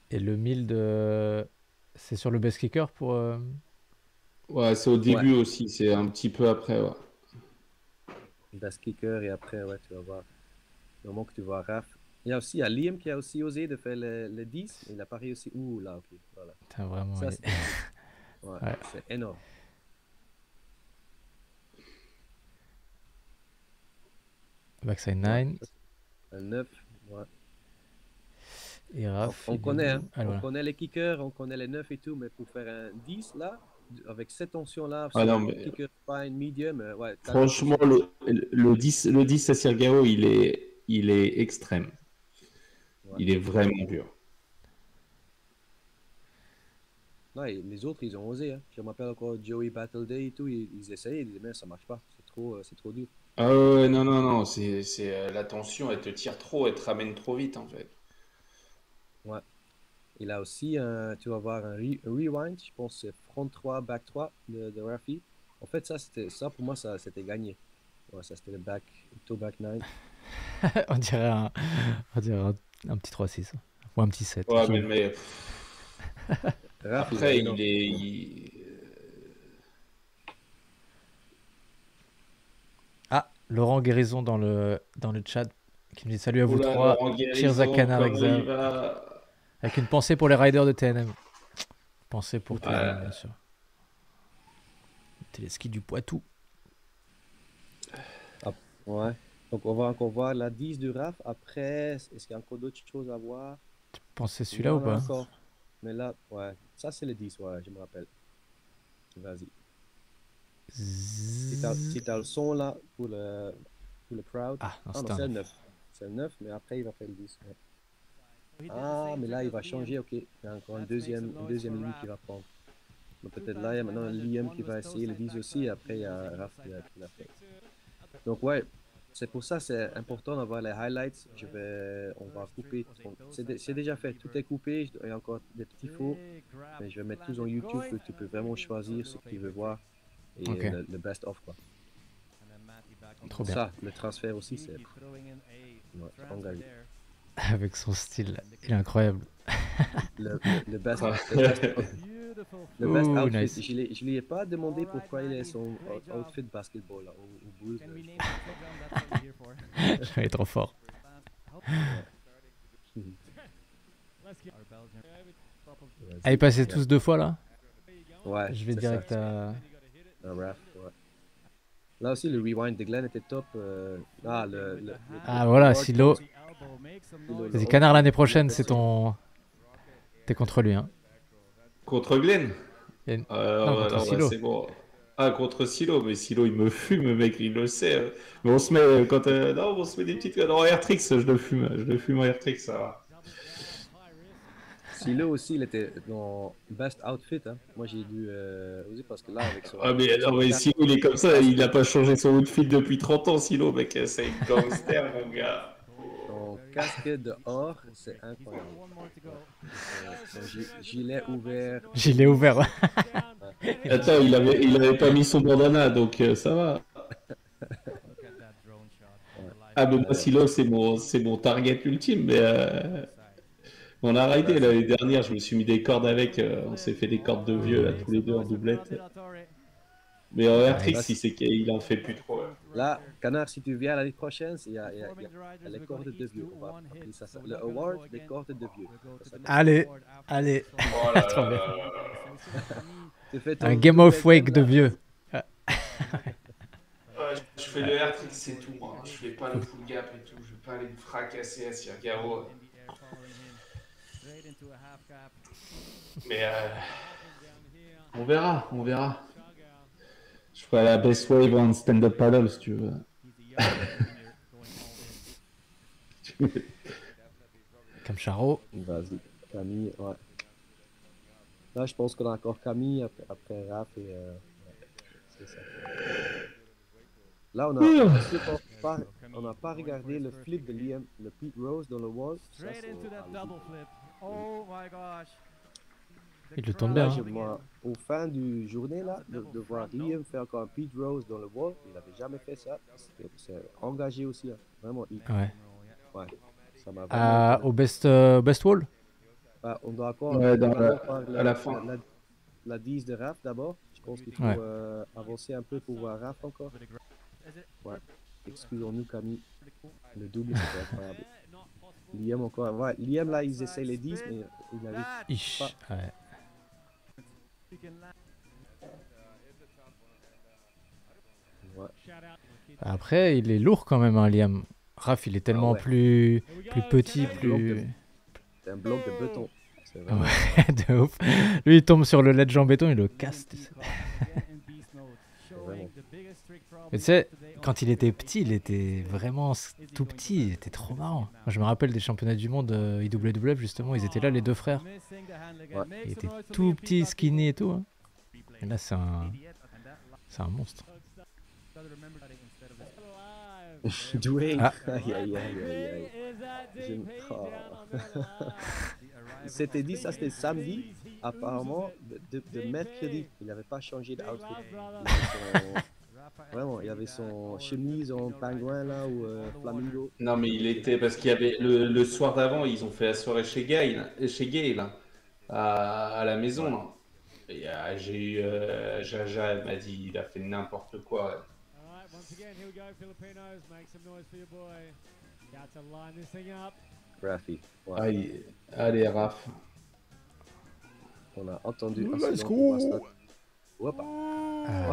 Et le 1000 de. C'est sur le best kicker pour. Ouais, c'est au Ouais, début aussi, c'est un petit peu après. Ouais. best kicker et après, ouais, tu vas voir. Au moment que tu vois Raph. Il y a Liam qui a aussi osé de faire le 10, mais il n'a pas réussi. Ouh, là, ok, voilà. Putain, vraiment. Ça, c'était cool. Ouais, Ouais. c'est énorme. Backside Ouais, 9. un 9. Ouais. Et Raph, On il est connaît, où? hein. Ah, On voilà. connaît les kickers, on connaît les 9 et tout, mais pour faire un 10 là, avec cette tension-là Ah sur non, un mais kicker fine, medium, ouais, t'as franchement, l'impression. le 10 à Sirgao, il est extrême. Ouais. Il est vraiment dur. Non, et les autres, ils ont osé. Hein. Je me rappelle encore Joey Battle Day et tout, ils essayaient, ils disaient, mais ça marche pas, c'est trop dur. Ah ouais, non, non, non, la tension, elle te tire trop, elle te ramène trop vite en fait. Ouais. Il a aussi, tu vas voir un rewind, je pense que c'est front 3, back 3 de Rafi. En fait, ça pour moi, ça c'était gagné. Ouais, ça c'était le toe back 9. On dirait un petit 3-6. Ou un petit 7. Ouais, mais Raph, il est après, énorme. Ah, Laurent Guérison dans le chat qui me dit salut à vous Oula, trois. Laurent Cheers à Guérison, Canard comment il Exam. va? Avec une pensée pour les riders de TNM. Pensée pour TNM, Ouais. bien sûr. Téléski du Poitou. Ah, ouais. Donc on va encore voir la 10 de Raph. Après, est-ce qu'il y a encore d'autres choses à voir? Pensez Il y celui-là ou en a pas? encore. Mais là, ouais. Ça, c'est le 10, ouais, je me rappelle. Vas-y. Si t'as le son là pour le crowd. Ah, non, Ah non, c'est c'est un le 9. C'est le 9, mais après, il va faire le 10. Ouais. Ah, mais là, il va changer, ok. Il y a encore une deuxième ligne qui va prendre. Donc peut-être là, il y a maintenant Liam qui va essayer le 10 aussi. Et après, il y a Raph qui l'a fait. Donc, ouais. C'est pour ça c'est important d'avoir les highlights. On va couper. C'est déjà fait, tout est coupé. Il y a encore des petits faux, mais je vais mettre tout sur YouTube que tu peux vraiment choisir ce que tu veux voir et Ok. le best of quoi. Trop bien. Ça, le transfert aussi, c'est ouais, engagé. Avec son style, il est incroyable. Le best, Ah. le best Ouh, outfit. nice. Je lui ai pas demandé pourquoi il est son outfit basketball là, au Bulls. Il est trop fort. Allez, passez tous 2 fois là. Ouais, Je vais c'est direct ça. à. Un rap, ouais. Là aussi, le rewind de Glenn était top. Ah voilà, board Silo. coach. Vas-y, Canard l'année prochaine, c'est ton. T'es contre lui, hein. Contre Glenn? Il y a une- Non, contre Non, bah, Silo. c'est bon. Ah, contre Silo, mais Silo, il me fume, mec, il le sait. Mais on se met, non, on se met des petites. Non, Airtrix, je le fume en Airtrix, ça va. Silo aussi, il était dans best outfit. Hein. Moi, j'ai dû oser parce que là, avec Ah, mais non, mais casque, Silo, il est comme ça, il n'a pas changé son outfit depuis 30 ans, Silo, mec, c'est un gangster, mon gars. son casque de or, c'est incroyable. Son gilet ouvert. Gilet ouvert. Attends, il avait pas mis son bandana, donc ça va. Ah, mais moi, Silo, c'est mon target ultime, mais On a raidé l'année dernière, je me suis mis des cordes avec, on s'est fait des cordes de vieux là, tous les deux en doublette. Mais Airtrix, il en fait plus trop. Là, Canard, si tu viens l'année prochaine, il y a les cordes de vieux. On va appeler ça, le award des cordes de vieux. Allez. Oh là là. Un Game of Wake de vieux. Je fais le Airtrix, c'est tout, moi. Je fais pas le full gap et tout. Je vais pas aller me fracasser à Sirgaro. Mais on verra. Je ferai la best wave en stand-up paddle si tu veux. Comme Charo. Vas-y, Camille, ouais. Là, je pense qu'on a encore Camille après Raph et c'est ça. Là, on n'a pas regardé le flip de Liam, le Pete Rose dans le wall. Ça, Il le tourne bien. Moi, au fin du journée, là, de voir Liam faire encore un Pete Rose dans le wall, il n'avait jamais fait ça. C'est engagé aussi, hein. Vraiment. Ouais. Ça m'a vraiment... Au best wall. On doit encore à la fin. La 10 de Raph d'abord. Je pense qu'il faut avancer un peu pour voir Raph encore. Ouais. Excusons-nous Camille. Le double c'était incroyable. Liam encore. Ouais, Liam là ils essayent les 10 mais il n'arrive pas. Ouais. Ouais. Après il est lourd quand même hein, Liam. Raph il est tellement plus petit, plus... C'est un bloc de béton. Ouais, de ouf. Lui il tombe sur le ledge en béton, il le casse. Mais tu sais, quand il était petit, il était vraiment tout petit, il était trop marrant. Moi, je me rappelle des championnats du monde IWF justement, ils étaient là les deux frères. Ouais. Il était tout petit, skinny et tout. Hein. Et là c'est un monstre. Dwayne. Ah. Aïe. C'était dit, ça c'était samedi. Apparemment, de mercredi, il n'avait pas changé d'outfit. Vraiment, il avait son chemise en pingouin là ou flamingo. Non, mais il était parce qu'il y avait le soir d'avant, ils ont fait la soirée chez Gay là, à la maison. Là. Et j'ai eu Jaja, elle m'a dit, il a fait n'importe quoi. Rafi. Ouais. Allez, Raph. On a entendu. Let's go. Oh,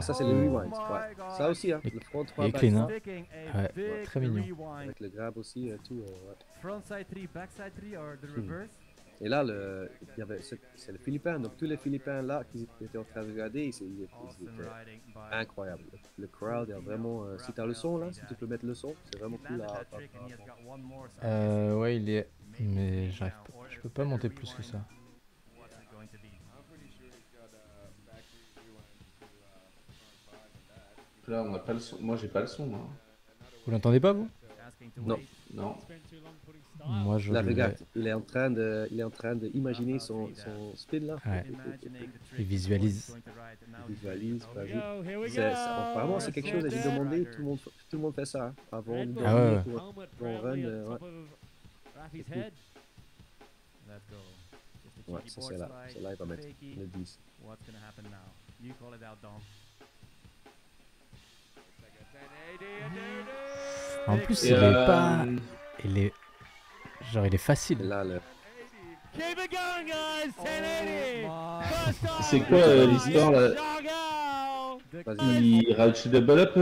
ça c'est le rewind. Ouais. Ça aussi, hein. Le front 3 il est clean, hein. Ouais, très mignon. Avec le grab aussi, tout. Ouais. Frontside 3, backside 3 or the reverse. Et là, c'est le Philippin. Donc tous les Philippins là qui étaient en train de regarder, ils étaient incroyables. Le crowd est vraiment. Si tu as le son là, si tu peux mettre le son, c'est vraiment cool à. Ouais, il est. Mais j'arrive pas. Je peux pas monter plus que ça. Là, on n'a pas le son. Moi, j'ai pas le son. Hein. Vous l'entendez pas, vous? Non. Moi, je. Là, regarde, il est en train d'imaginer son spin là. Ouais. Il visualise. Vas-y. Apparemment, c'est quelque chose que j'ai demandé. Tout le monde fait ça hein, avant de dormir pour run. Ouais, ça c'est là. C'est là, il va mettre le 10. En plus, il est pas. Il est. Genre, il est facile. Là, c'est quoi l'histoire là? Il rajoute double up,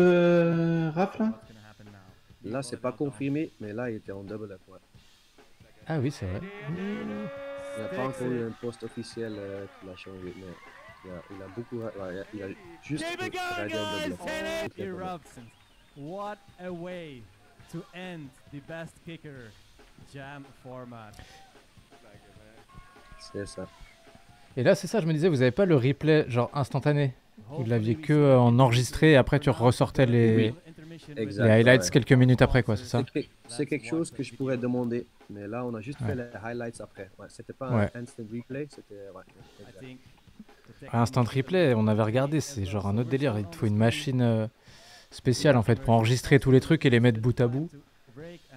Raph là? Là, c'est pas confirmé, mais là, il était en double up. Ouais. Ah oui, c'est vrai. Il n'y a pas encore eu un poste officiel qui l'a changé, mais il a beaucoup. Ouais, il a juste regardé en double up. What a way to end the best kicker jam format. C'est ça. Et là, c'est ça, je me disais, vous avez pas le replay genre instantané. Vous l'aviez que en enregistré et après tu ressortais les highlights quelques minutes après, quoi, c'est ça? C'est quelque chose que je pourrais demander, mais là on a juste fait les highlights après. Ouais, c'était pas un instant replay, c'était. Instant replay, on avait regardé, c'est genre un autre délire. Il te faut une machine spéciale en fait pour enregistrer tous les trucs et les mettre bout à bout.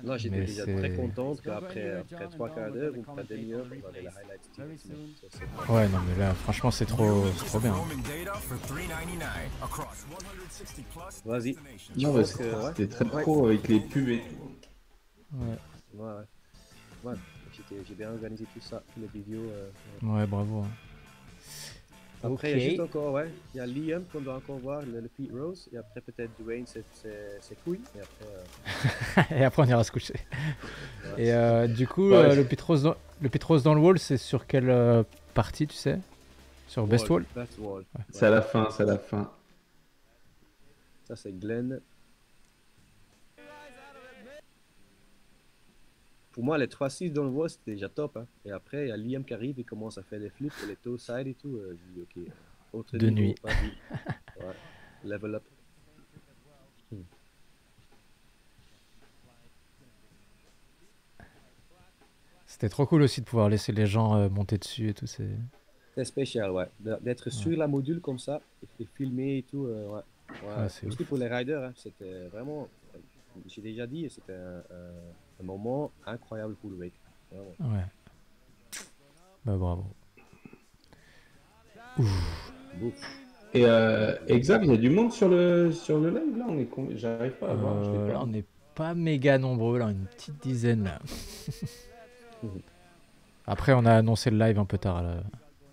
Là, j'étais Mais déjà c'est- très contente qu'après 3 quarts d'heure ou après demi-heure, on avait la highlight Very directement. soon. Ça, c'est pas- Ouais, non, mais là, franchement, c'est trop bien. Vas-y. Non, pense c'était que, ouais. c'était très Ouais. pro avec les pubs et tout. Ouais, Ouais. J'ai bien organisé tout ça, les vidéos. ouais, bravo. Hein. Après, il y a Ok. juste encore, il y a Liam qu'on doit encore voir, le Pete Rose, et après peut-être Dwayne, ses couilles, et après... Et après, on ira se coucher. ouais. Et du coup, Ouais. le Pete Rose dans le wall, c'est sur quelle partie, tu sais? Sur Best Wall? Best Wall. C'est à la fin, c'est à la fin. Ça, c'est Glenn. Pour moi, les 3-6 dans le wall, c'était déjà top. Hein. Et après, il y a Liam qui arrive, il commence à faire des flips, et les toe side et tout. Je dis, ok, autre De niveau, nuit. vas-y. Ouais. Level up. C'était trop cool aussi de pouvoir laisser les gens monter dessus et tout. C'est spécial, ouais. D'être sur la module comme ça, et filmer et tout, ouais. Ouais, c'est Aussi ouf. pour les riders, hein, c'était vraiment, j'ai déjà dit, c'était un moment incroyable pour le wake. Vraiment. Ouais. Bah, bravo. Ouf. Et Xav, il y a du monde sur le live là, j'arrive pas à voir. je l'ai pas Là, on vu. n'est pas méga nombreux, là, une petite dizaine. Là. Après, on a annoncé le live un peu tard. Là.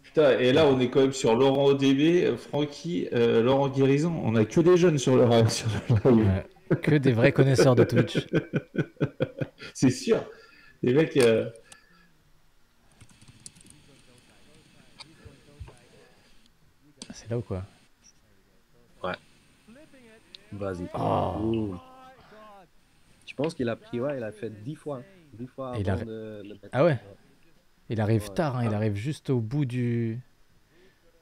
Putain, et là on est quand même sur Laurent ODB, Francky, Laurent Guérison. On a que des jeunes sur le live. Ouais. Que des vrais connaisseurs de Twitch. C'est sûr. Les mecs. C'est là ou quoi? Vas-y. Oh. Ouh. Je pense qu'il a pris, il a fait 10 fois. 10 fois Et il avant a- de le mettre. Ah ouais? Il arrive Ouais. tard, hein, il arrive juste au bout du...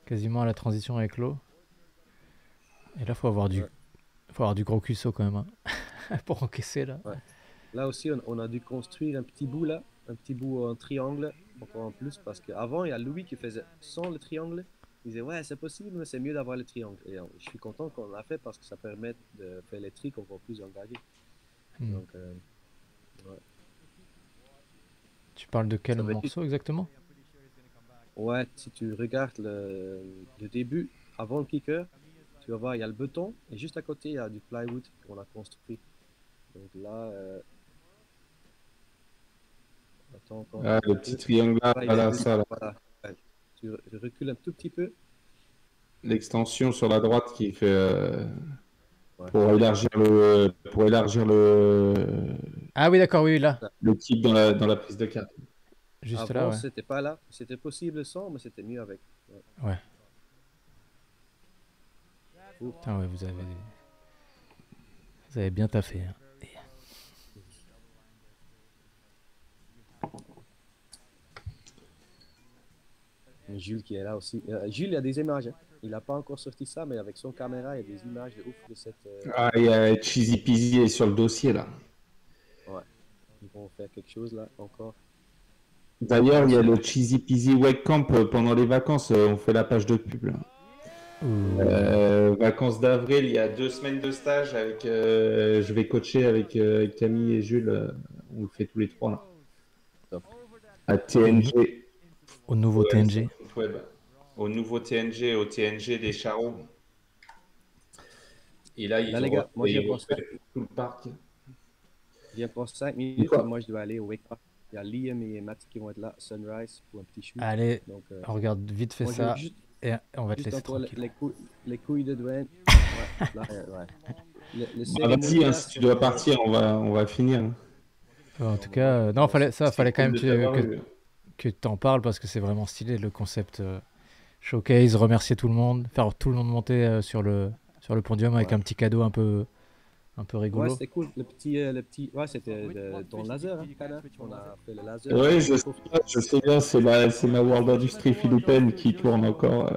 Quasiment à la transition avec l'eau. Et là, faut avoir du gros cuisseau quand même. Hein. Pour encaisser là. Là aussi, on a dû construire un petit bout là, un petit bout en triangle, encore en plus, parce qu'avant, il y a Louis qui faisait sans le triangle. Il disait, ouais, c'est possible, mais c'est mieux d'avoir le triangle. Et je suis content qu'on l'a fait parce que ça permet de faire les tricks encore plus engagés. Hmm. Donc, Tu parles de quel Ça va être- morceau exactement? ouais, si tu regardes le début, avant le kicker, tu vas voir, il y a le béton, et juste à côté, il y a du plywood qu'on a construit. Donc là, attends encore. Ah, le petit triangle là, Ouais, il y a voilà, deux- ça, là. voilà. Ouais. Tu recules un tout petit peu. L'extension sur la droite qui fait Ouais. pour élargir Ah oui, d'accord, oui, là. le type dans la prise de carte. Juste Avant, là, ouais. c'était pas là. C'était possible sans, mais c'était mieux avec. Ouais. Putain, ouais, vous avez bien taffé. Hein. Jules qui est là aussi. Jules, il y a des images. Hein. Il n'a pas encore sorti ça, mais avec son caméra, il y a des images de ouf de cette. Ah, il y a Cheesy Peasy est sur le dossier là. Ils vont faire quelque chose là encore. D'ailleurs, il y a le Cheesy Peasy Wake Camp pendant les vacances. On fait la page de pub là. Ouh. Vacances d'avril, il y a 2 semaines de stage avec. Je vais coacher avec Camille et Jules. On le fait tous les 3 là. Top. À TNG. Au nouveau Ouais, TNG. sur le site web. Au nouveau TNG, au TNG des Charros. Et là, ils Là, les ont gars, moi, ils j'ai ont pensé. fait tout le parc. Il vient pour 5 minutes. Quoi? Et moi, je dois aller au Wake Park. Il y a Liam et Matt qui vont être là, Sunrise, pour un petit shoot. Allez, Donc, on regarde vite fait moi, je ça veux juste, et on va te juste laisser encore tranquille. les couilles de Dwayne. Ouais, là, Le Bah, cérémonie, vas-y, hein, là, si tu dois partir, on va finir. Hein. En tout cas, non, fallait quand même Cool de t'avoir que eu. tu t'en parles parce que c'est vraiment stylé le concept showcase, remercier tout le monde, faire tout le monde monter sur le podium avec un petit cadeau un peu Ouais, rigolo. c'était cool. Le petit, ouais, c'était dans le laser, hein, Kana. On a fait le laser. Ouais, je sais bien, c'est ma World Industry philippine qui tourne encore.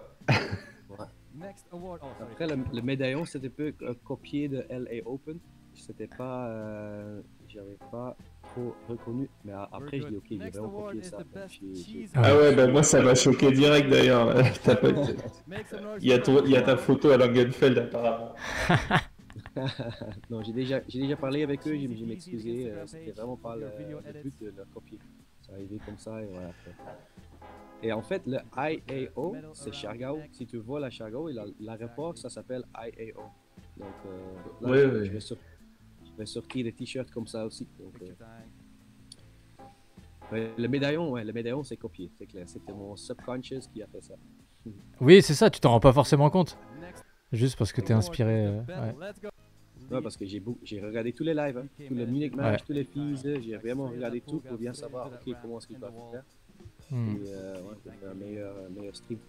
Next award. Oh, sorry. Après, le médaillon, c'était un peu copié de LA Open. C'était pas, j'avais pas trop reconnu. Mais après, je dis ok, j'ai Next vraiment award copié is ça. the best cheese. Ah ouais, bah moi ça m'a choqué direct d'ailleurs. Make some noise Il y a for ta photo à Langenfeld apparemment. Non, j'ai déjà parlé avec eux, je m'excusais, c'était vraiment pas le but de leur copier. C'est arrivé comme ça et voilà. Et en fait, le IAO, c'est Chargao. Si tu vois la Chargao, l'aéroport, ça s'appelle IAO. Donc là, Ouais, je ouais. je vais sortir des t-shirts comme ça aussi. Donc, ouais, le médaillon, c'est copié, c'est clair. C'était mon subconscious qui a fait ça. Oui, c'est ça, tu t'en rends pas forcément compte. Juste parce que t'es inspiré. Ouais. Ouais, parce que j'ai regardé tous les lives, hein, tous les Munich Match, tous les fees, j'ai vraiment regardé tout pour bien savoir ok, comment est-ce qu'il va faire. Hmm. Et ouais, pour faire un meilleur stream.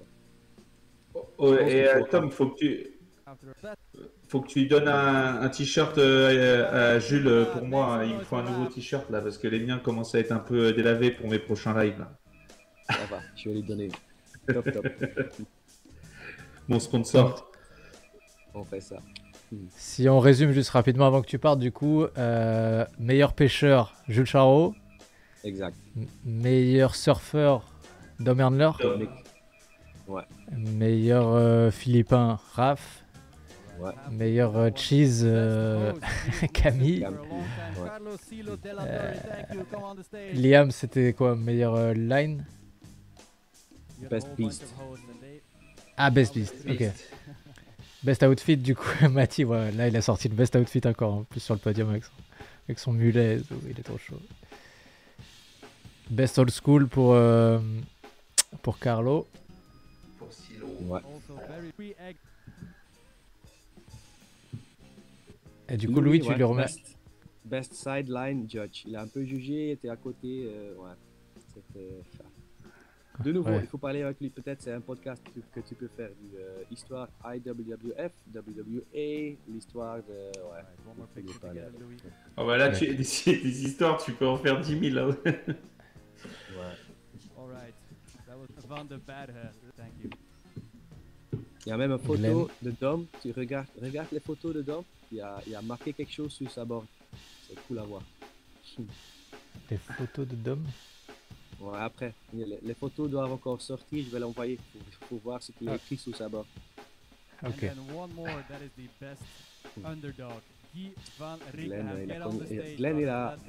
Quoi. Ouais, et qu'il faut Tom, faut que tu lui donnes un t-shirt à Jules pour moi, hein. Il me faut un nouveau t-shirt là parce que les miens commencent à être un peu délavés pour mes prochains lives là. Ça va, je vais lui donner. Top. Mon sponsor. On fait ça. Si on résume juste rapidement avant que tu partes, du coup, meilleur pêcheur, Jules Charot. Exact. Meilleur surfeur, Dom Ernler. Tom. Ouais. Meilleur philippin, Raph. Ouais. Meilleur cheese, Camille. Liam, c'était quoi? Meilleur line? Best Beast. Ah, Best Beast, ok. Best outfit, du coup, Mathy, ouais, là il a sorti le best outfit encore, en plus sur le podium avec son mulet, et tout, il est trop chaud. Best old school pour Carlo. Pour Silo. Ouais. Et du coup, Louis, tu ouais, lui remets. Best sideline judge. Il a un peu jugé, il était à côté. Ouais. C'était. De nouveau, Ouais. il faut parler avec lui. Peut-être c'est un podcast que tu peux faire du histoire IWWF, WWA, l'histoire de. Ouais. Oh bah là, des histoires, tu peux en faire 10 000. Hein. Ouais. Alright, that was Van de Badhead. Thank you. Il y a même une photo Glenn. de Dom. Tu regardes les photos de Dom. Il a marqué quelque chose sur sa board. C'est cool à voir. Les photos de Dom. Ouais, après, les photos doivent encore sortir. Je vais l'envoyer pour voir ce qu'il a écrit sur sa board. Ok. And then one more, that is the best underdog. Guy Van Glenn, Riekenham, get on the stage. Glenn est brother, là, let's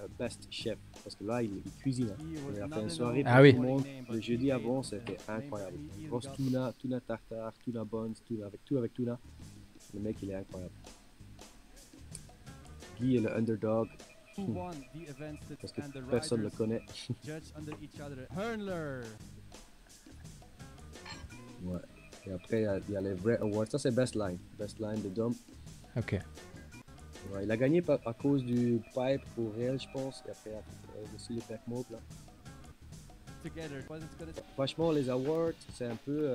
go. best chef. Parce que là, il cuisine. Hein. He was Il a not fait une in soirée the pour Ah oui. tout le monde. but Le he jeudi made avant, it. c'était incroyable. He is Grosse got- tuna tartare, tuna buns, avec tuna. Le mec, il est incroyable. Guy est le underdog Who won the events parce que and the personne ne le riders connaît. judged under each other. Hurnler. Ouais. Et après, il y a les vrais awards. Ça, c'est best line. Best line de Dom. Ok. Ouais, il a gagné à cause du pipe pour réel, je pense. Et après, aussi les back mob là. Together. Wasn't gonna Franchement, les awards, c'est un peu.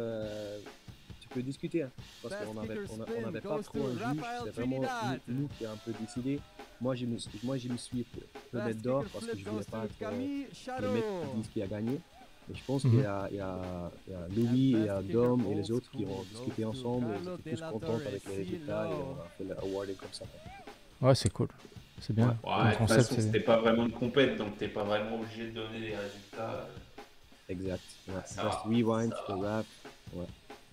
Tu peux discuter, hein, parce Best qu'on kicker on spin avait pas goes trop to un juge. Rafael C'est vraiment Trinidad. nous qui a un peu décidé. Moi, je me suis peu Best mettre d'or kicker parce que flip je voulais goes pas to être Camille le mec Chateau. qui dit qui a gagné. Mais je pense Mhm. qu'il y a Louis, il y a Dom et les autres qui ont discuté ensemble. Ils étaient tous contents avec les résultats et on a fait le awarding comme ça. Ouais, c'est cool. C'est bien. Ouais, Comme de toute concept, façon, c'est- c'était pas vraiment une compète, donc t'es pas vraiment obligé de donner les résultats. Exact. Ouais. Ça Best va, rewind, ça le rap.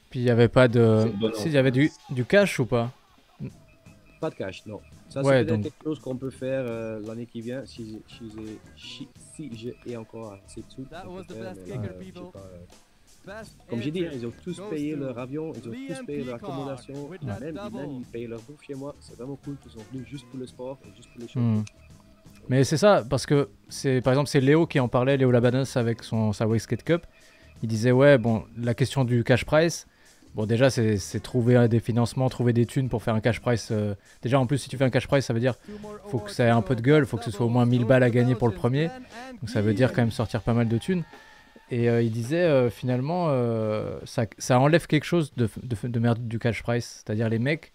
Puis il y avait pas de. C'est une bonne Si, il y avait du cash ou pas? Pas de cash, non. Ça, Ouais, c'est peut-être donc- quelque chose qu'on peut faire l'année qui vient si j'ai encore assez de sous. That on was peut the faire, best mais kicker, là, j'ai people. pas, Best comme j'ai dit, answer ils ont tous goes payé to leur avion, ils ont Liam tous payé leur Peacock accommodation, with et that même double. ils payent leur bouffe chez moi. C'est vraiment cool qu'ils sont venus juste pour le sport et juste pour le show. Hmm. Mais c'est ça, parce que c'est par exemple c'est Léo qui en parlait, Léo Labanos avec sa Wasted Cup. Il disait ouais bon la question du cash price, bon déjà c'est trouver des financements, trouver des thunes pour faire un cash price. Déjà en plus si tu fais un cash price ça veut dire faut que ça ait un peu de gueule, faut que ce soit au moins 1000 balles à gagner pour le premier. Donc ça veut dire quand même sortir pas mal de thunes. Et il disait finalement ça enlève quelque chose de merde du cash price, c'est-à-dire les mecs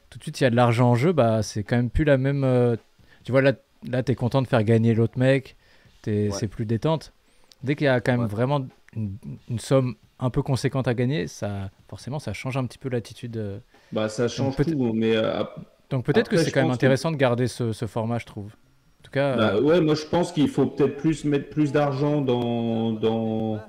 tout de suite il y a de l'argent en jeu, bah c'est quand même plus la même. Tu vois là t'es content de faire gagner l'autre mec, c'est plus détente. Dès qu'il y a quand même vraiment une somme un peu conséquente à gagner, ça forcément ça change un petit peu l'attitude. Bah ça change peut-être- tout, mais Donc peut-être que Après, c'est je quand même pense que- intéressant de garder ce format, je trouve. En tout cas, bah, ouais, moi je pense qu'il faut peut-être mettre plus d'argent dans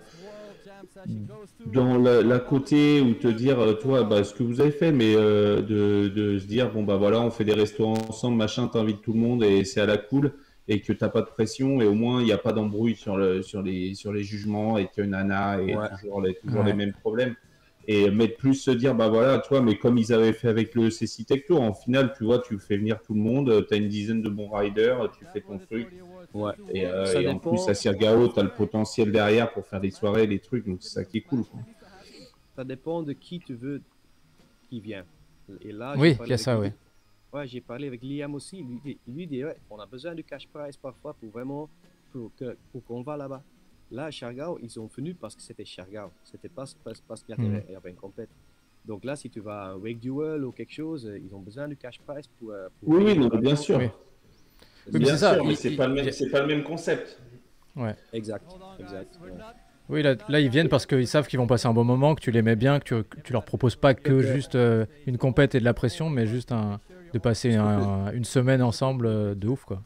dans la côté où te dire, toi, bah, ce que vous avez fait, mais de se dire, bon, bah voilà, on fait des restos ensemble, machin, t'invites tout le monde et c'est à la cool, et que t'as pas de pression, et au moins, il n'y a pas d'embrouille sur les jugements, et que nana, et Ouais. toujours les Ouais. mêmes problèmes. Mais de plus se dire, bah voilà, toi, mais comme ils avaient fait avec le CC Tech Tour, en finale, tu vois, tu fais venir tout le monde, tu as une dizaine de bons riders, tu fais ton truc. Ouais. Ça Et en plus, dépend. à Sirgao, tu as le potentiel derrière pour faire des soirées, des trucs, donc c'est ça qui est cool, quoi. Ça dépend de qui tu veux qui vient. Et là, j'ai Oui, parlé il y a avec ça, lui. oui. Ouais, j'ai parlé avec Liam aussi. Lui dit, ouais, on a besoin du cash prize parfois pour vraiment, pour qu'on va là-bas. Là, à Siargao, ils sont venus parce que c'était Siargao. C'était parce qu'il y avait, il y avait une compète. Donc là, si tu vas à un Wake Duel ou quelque chose, ils ont besoin du cash prize pour Oui, payer oui, le non, mais bien pavillon. sûr. Oui. Oui, mais Bien c'est ça. sûr, mais c'est pas le même, c'est pas le même concept. Ouais. Exact, exact. Ouais. Oui, là, ils viennent parce qu'ils savent qu'ils vont passer un bon moment, que tu les mets bien, que tu leur proposes pas que juste une compète et de la pression, mais juste de passer une semaine ensemble de ouf, quoi.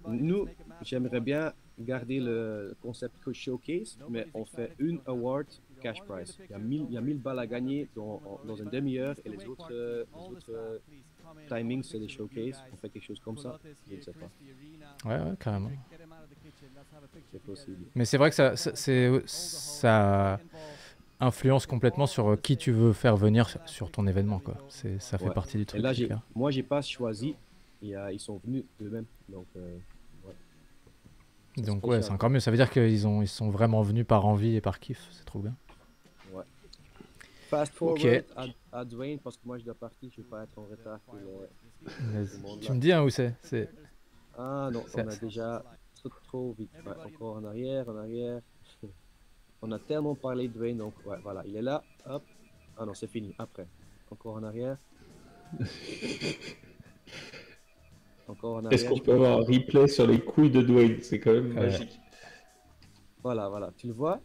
Nous, j'aimerais bien garder le concept que showcase, mais on fait une award cash prize. Il y a 1000 balles à gagner dans une demi-heure et les autres timings, c'est des showcases. On fait quelque chose comme ça. Je ne sais pas. Ouais, carrément. C'est possible. Mais c'est vrai que ça influence complètement sur qui tu veux faire venir sur ton événement, quoi. Ça fait Ouais. partie du Et truc. là, c'est clair. moi, j'ai pas choisi. Ils sont venus d'eux-mêmes. Donc, ouais. C'est Donc spécial. ouais, c'est encore mieux. Ça veut dire qu'ils sont vraiment venus par envie et par kiff. C'est trop bien. Ouais. Fast forward Ok. à Dwayne, parce que moi, je dois partir. Je ne vais pas être en retard pour le monde Tu là. me dis où c'est. Ah non, C'est- on a déjà trop vite. Ouais, encore en arrière, en arrière. On a tellement parlé de Dwayne, donc ouais, voilà, il est là. Hop. Ah non, c'est fini. Après. Encore en arrière. Encore en Est-ce arrière. qu'on peut avoir un replay sur les couilles de Dwayne? C'est quand même magique. Voilà. Tu le vois?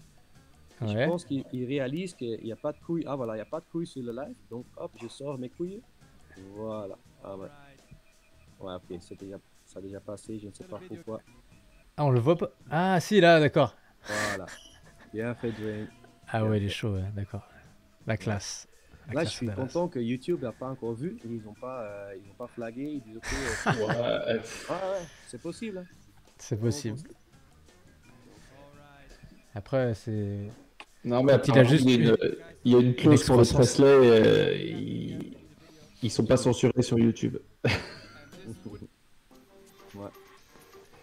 Et je Ouais. pense qu'il réalise qu'il n'y a pas de couilles. Ah voilà, il n'y a pas de couilles sur le live. Donc hop, je sors mes couilles. Voilà. Ah ouais. Ouais, ok, ça a déjà passé, je ne sais pas pourquoi. Ah, on le voit pas. Ah si, là, d'accord. Voilà. Bien fait, Dwayne. Ah ouais, il est chaud, ouais, d'accord. La classe. La Là, je classe suis Dallas. content que YouTube n'a pas encore vu. Ils n'ont pas flagué. Ils disent, ok, Ouais. ouais, c'est possible. Hein. C'est possible. Après, c'est. Non, mais Quand il a apparemment, juste il y a une clause pour le excroissance. Presley. Ils sont pas censurés sur YouTube. Ouais.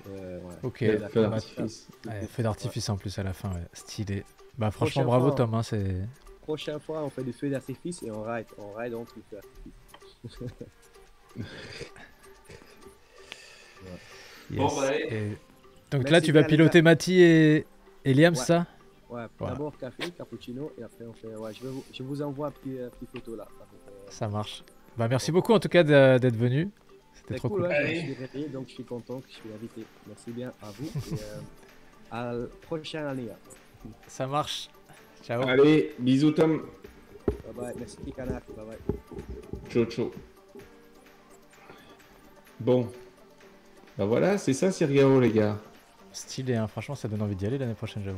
Ouais. Ok. Les D'accord. feux Bah, d'artifice. ouais, feu d'artifice en plus à la fin, ouais. Stylé. Bah franchement, Prochaine bravo fois, Tom, hein, c'est. Prochaine fois, on fait des feux d'artifice et on ride entre les feux d'artifice. Yes. Bon, bah, allez. Et... Donc Merci là, tu vas bien, les piloter gars. Mati et Liam, Ouais. c'est ça? Ouais, Voilà. d'abord café, cappuccino et après on fait. Ouais, je vous envoie un petit photo là. Avec, Ça marche. Bah merci beaucoup en tout cas d'être venu. C'était c'est trop cool, cool. hein, je Allez. me suis réveillé donc je suis content que je suis invité. Merci bien à vous et à la prochaine année. Hein. Ça marche. Ciao. Allez, bisous Tom. Bye bye, merci Kanak, bye bye. Ciao. Bon. Bah voilà, c'est ça Sirgao, les gars. Stylé, hein. Franchement, ça donne envie d'y aller l'année prochaine, j'avoue.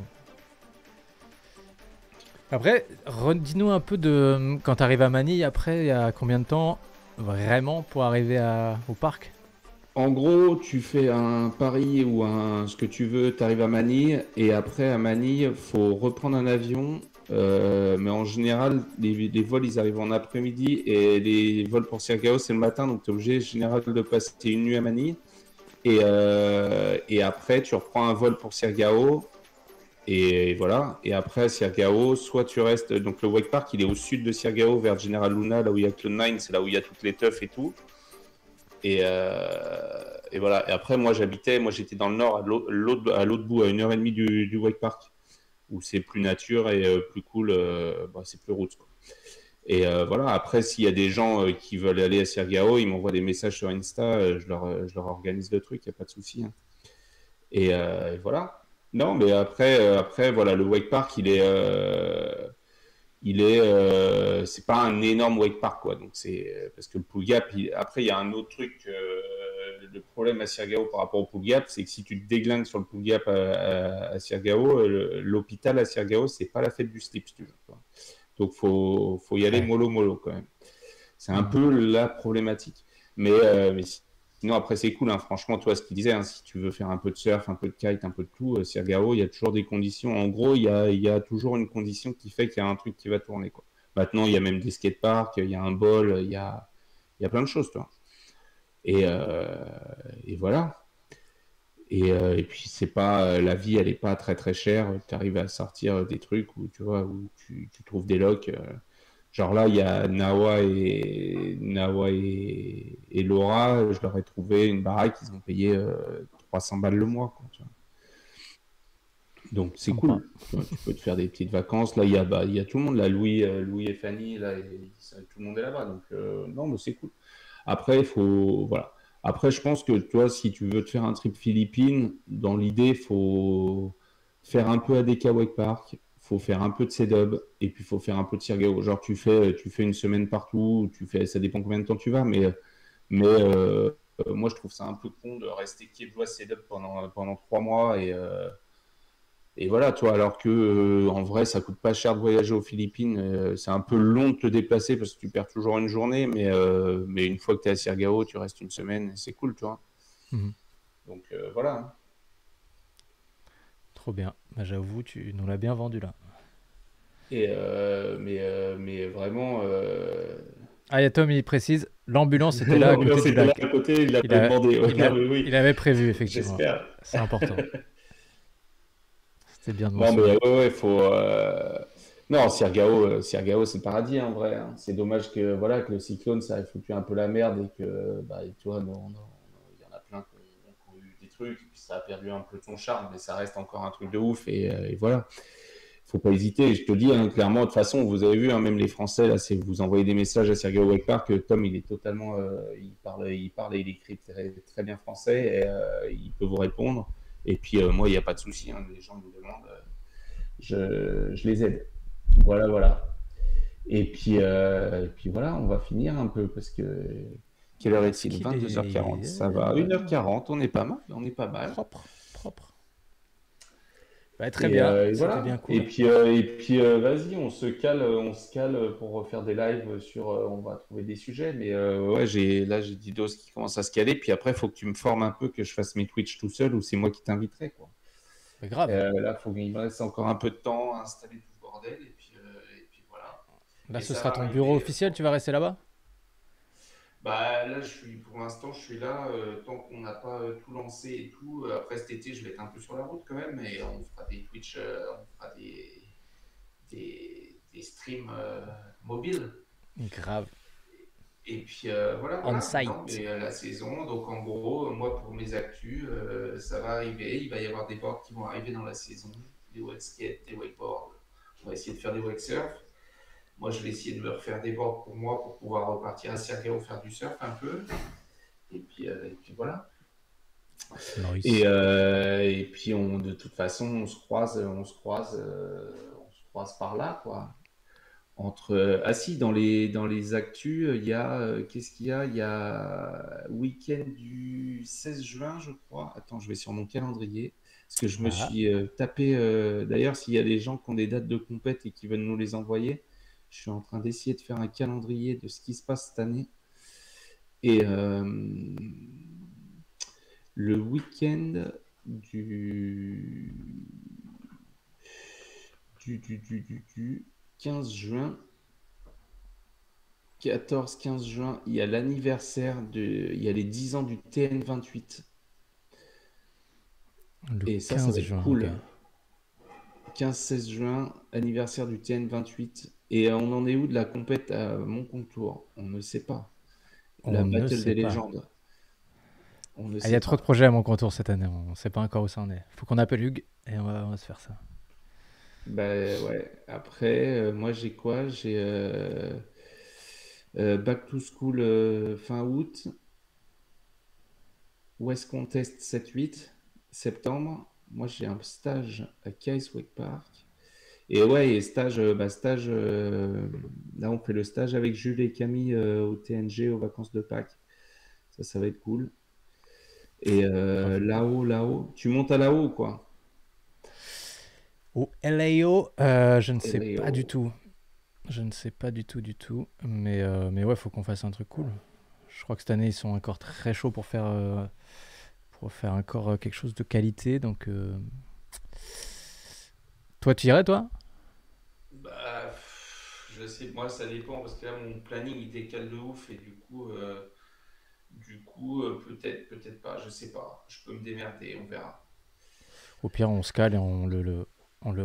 Après, redis-nous un peu de quand tu arrives à Manille, après, il y a combien de temps vraiment pour arriver au parc? En gros, tu fais un pari ou ce que tu veux, tu arrives à Manille, et après à Manille, faut reprendre un avion. Mais en général, les vols, ils arrivent en après-midi, et les vols pour Sirgao, c'est le matin, donc tu es obligé en général de passer une nuit à Manille. Et après, tu reprends un vol pour Sirgao, et voilà. Et après, à Sirgao, soit tu restes. Donc le Wake Park, il est au sud de Sirgao, vers General Luna, là où il y a Cloud9, c'est là où il y a toutes les teufs et tout. Et voilà. Et après, moi, j'étais dans le nord, à l'autre bout, à 1h30 du Wake Park, où c'est plus nature et plus cool, c'est plus route, quoi. Et voilà, après, s'il y a des gens qui veulent aller à Sirgao, ils m'envoient des messages sur Insta, je leur organise le truc, il n'y a pas de souci. Hein. Et voilà. Non, mais après, voilà, le Wake Park, c'est pas un énorme wake park, quoi. Donc c'est parce que le Pool Gap, après il y a un autre truc le problème à Sirgao par rapport au pool gap, c'est que si tu te déglingues sur le pool gap à Sirgao, l'hôpital à Sirgao, c'est pas la fête du slip, si tu veux, quoi. Donc, faut y aller Ouais. mollo quand même. C'est un peu la problématique. Mais sinon, après, c'est cool, hein. Franchement, toi, ce qu'il disait, hein, si tu veux faire un peu de surf, un peu de kite, un peu de tout, Sirgao, il y a toujours des conditions. En gros, il y a toujours une condition qui fait qu'il y a un truc qui va tourner, quoi. Maintenant, il y a même des skateparks, il y a un bol, il y a plein de choses, toi. Et voilà. Et puis, c'est pas, la vie, elle est pas très très chère. Tu arrives à sortir des trucs où, tu vois, où tu trouves des locs. Genre là, il y a Nawa et Laura, je leur ai trouvé une baraque, ils ont payé 300 balles le mois, quoi, tu vois. Donc c'est Sympa. cool. Tu peux te faire des petites vacances. Là, il y a tout le monde, là, Louis et Fanny, là, tout le monde est là-bas. Donc non, mais c'est cool. Après, voilà. Après, je pense que toi, si tu veux te faire un trip Philippines, dans l'idée, faut faire un peu ADK Wake Park, faut faire un peu de C-Dub, et puis faut faire un peu de Sirgao. Genre, tu fais une semaine partout, ça dépend combien de temps tu vas, mais moi, je trouve ça un peu con de rester québlois C-Dub pendant 3 mois et voilà, toi, alors que en vrai, ça coûte pas cher de voyager aux Philippines. C'est un peu long de te déplacer parce que tu perds toujours une journée, mais une fois que tu es à Sirgao, tu restes une semaine et c'est cool, tu vois. Mhm. Donc voilà. Trop bien. Bah, j'avoue, tu nous l'as bien vendu là. Mais vraiment, Ah, il y a Tom, il précise, l'ambulance était là à côté l'ambiance du était là lac. à côté, il Il l'avait a, demandé. Ouais, il a, oui, oui, il avait prévu, effectivement. j'espère. C'est important. C'était bien de Non, mais mentionner. ouais, faut. Non, Sirgao, c'est le paradis en vrai, hein. C'est dommage que voilà que le cyclone, ça ait foutu un peu la merde et que bah, tu vois, il y en a plein qui ont eu des trucs et puis ça a perdu un peu de son charme, mais ça reste encore un truc de ouf et voilà. Faut pas hésiter. Je te dis hein, clairement, de toute façon, vous avez vu, hein, même les Français là, c'est vous envoyez des messages à Sirgao Wake Park. Tom, il est totalement, il parle et il écrit très bien français et il peut vous répondre. Et puis moi, il n'y a pas de souci, hein, les gens me demandent je les aide. Voilà, voilà. Et puis voilà, on va finir un peu parce que quelle heure Parce est-il? qu'il 22h40. est Ça va. ouais, 1h40, on est pas mal. On est pas mal. propre, propre. Bah, très bien, Et c'était bien voilà. cool. Vas-y, on se cale pour refaire des lives sur. On va trouver des sujets, mais ouais, j'ai Didos qui commence à se caler. Puis après, il faut que tu me formes un peu, que je fasse mes Twitch tout seul, ou c'est moi qui t'inviterai, quoi. Mais grave. Là, il me reste encore un peu de temps à installer tout ce bordel, et puis voilà. Là, Et ce ça sera va ton bureau arriver. officiel, tu vas rester là-bas? Bah là, pour l'instant, je suis là tant qu'on n'a pas tout lancé et tout. Après cet été, je vais être un peu sur la route quand même, et on fera des Twitch, on fera des streams mobiles. Grave. Et puis On voilà. Non, site. mais la saison, donc en gros, moi pour mes actus, ça va arriver. Il va y avoir des boards qui vont arriver dans la saison, des wake skate, des wakeboards. On va essayer de faire des wake surf. Moi, je vais essayer de me refaire des boards pour moi pour pouvoir repartir à Sirgao faire du surf un peu. Et puis voilà. Nice. Et puis de toute façon, on se croise par là, quoi. Ah si, dans les actus, il y a qu'est-ce qu'il y a? Il y a week-end du 16 juin, je crois. Attends, je vais sur mon calendrier parce que je me Ah, suis tapé. D'ailleurs, s'il y a des gens qui ont des dates de compète et qui veulent nous les envoyer, je suis en train d'essayer de faire un calendrier de ce qui se passe cette année. Et le week-end du, du 15 juin, 14-15 juin, il y a il y a les 10 ans du TN28. le Et ça 15 va être juin, ok. cool. 15-16 juin, anniversaire du TN28. Et on en est où de la compète à mon contour? On ne sait pas. La On ne Battle sait des pas. légendes. On ne Ah, il y sait a trop de pas. projets à mon contour cette année, on sait pas encore où ça en est. Faut qu'on appelle Hugues et on va se faire ça. Bah ouais. Après, moi j'ai quoi? J'ai Back to School fin août, West Contest 7-8 septembre. Moi j'ai un stage à Case Wake Park. Et ouais, et stage, là on fait le stage avec Jules et Camille au TNG aux vacances de Pâques. Ça va être cool. Et Grave. là-haut, tu montes à là-haut ou quoi? Au LAO, je ne Et sais pas du là-haut. tout. Je ne sais pas du tout, du tout. Mais ouais, faut qu'on fasse un truc cool. Je crois que cette année, ils sont encore très chauds pour faire encore quelque chose de qualité. Donc, toi, tu irais, toi? Bah, je sais, moi ça dépend parce que là mon planning il décale de ouf et peut-être, peut-être pas, je sais pas. Je peux me démerder, on verra. Au pire, on se cale et on le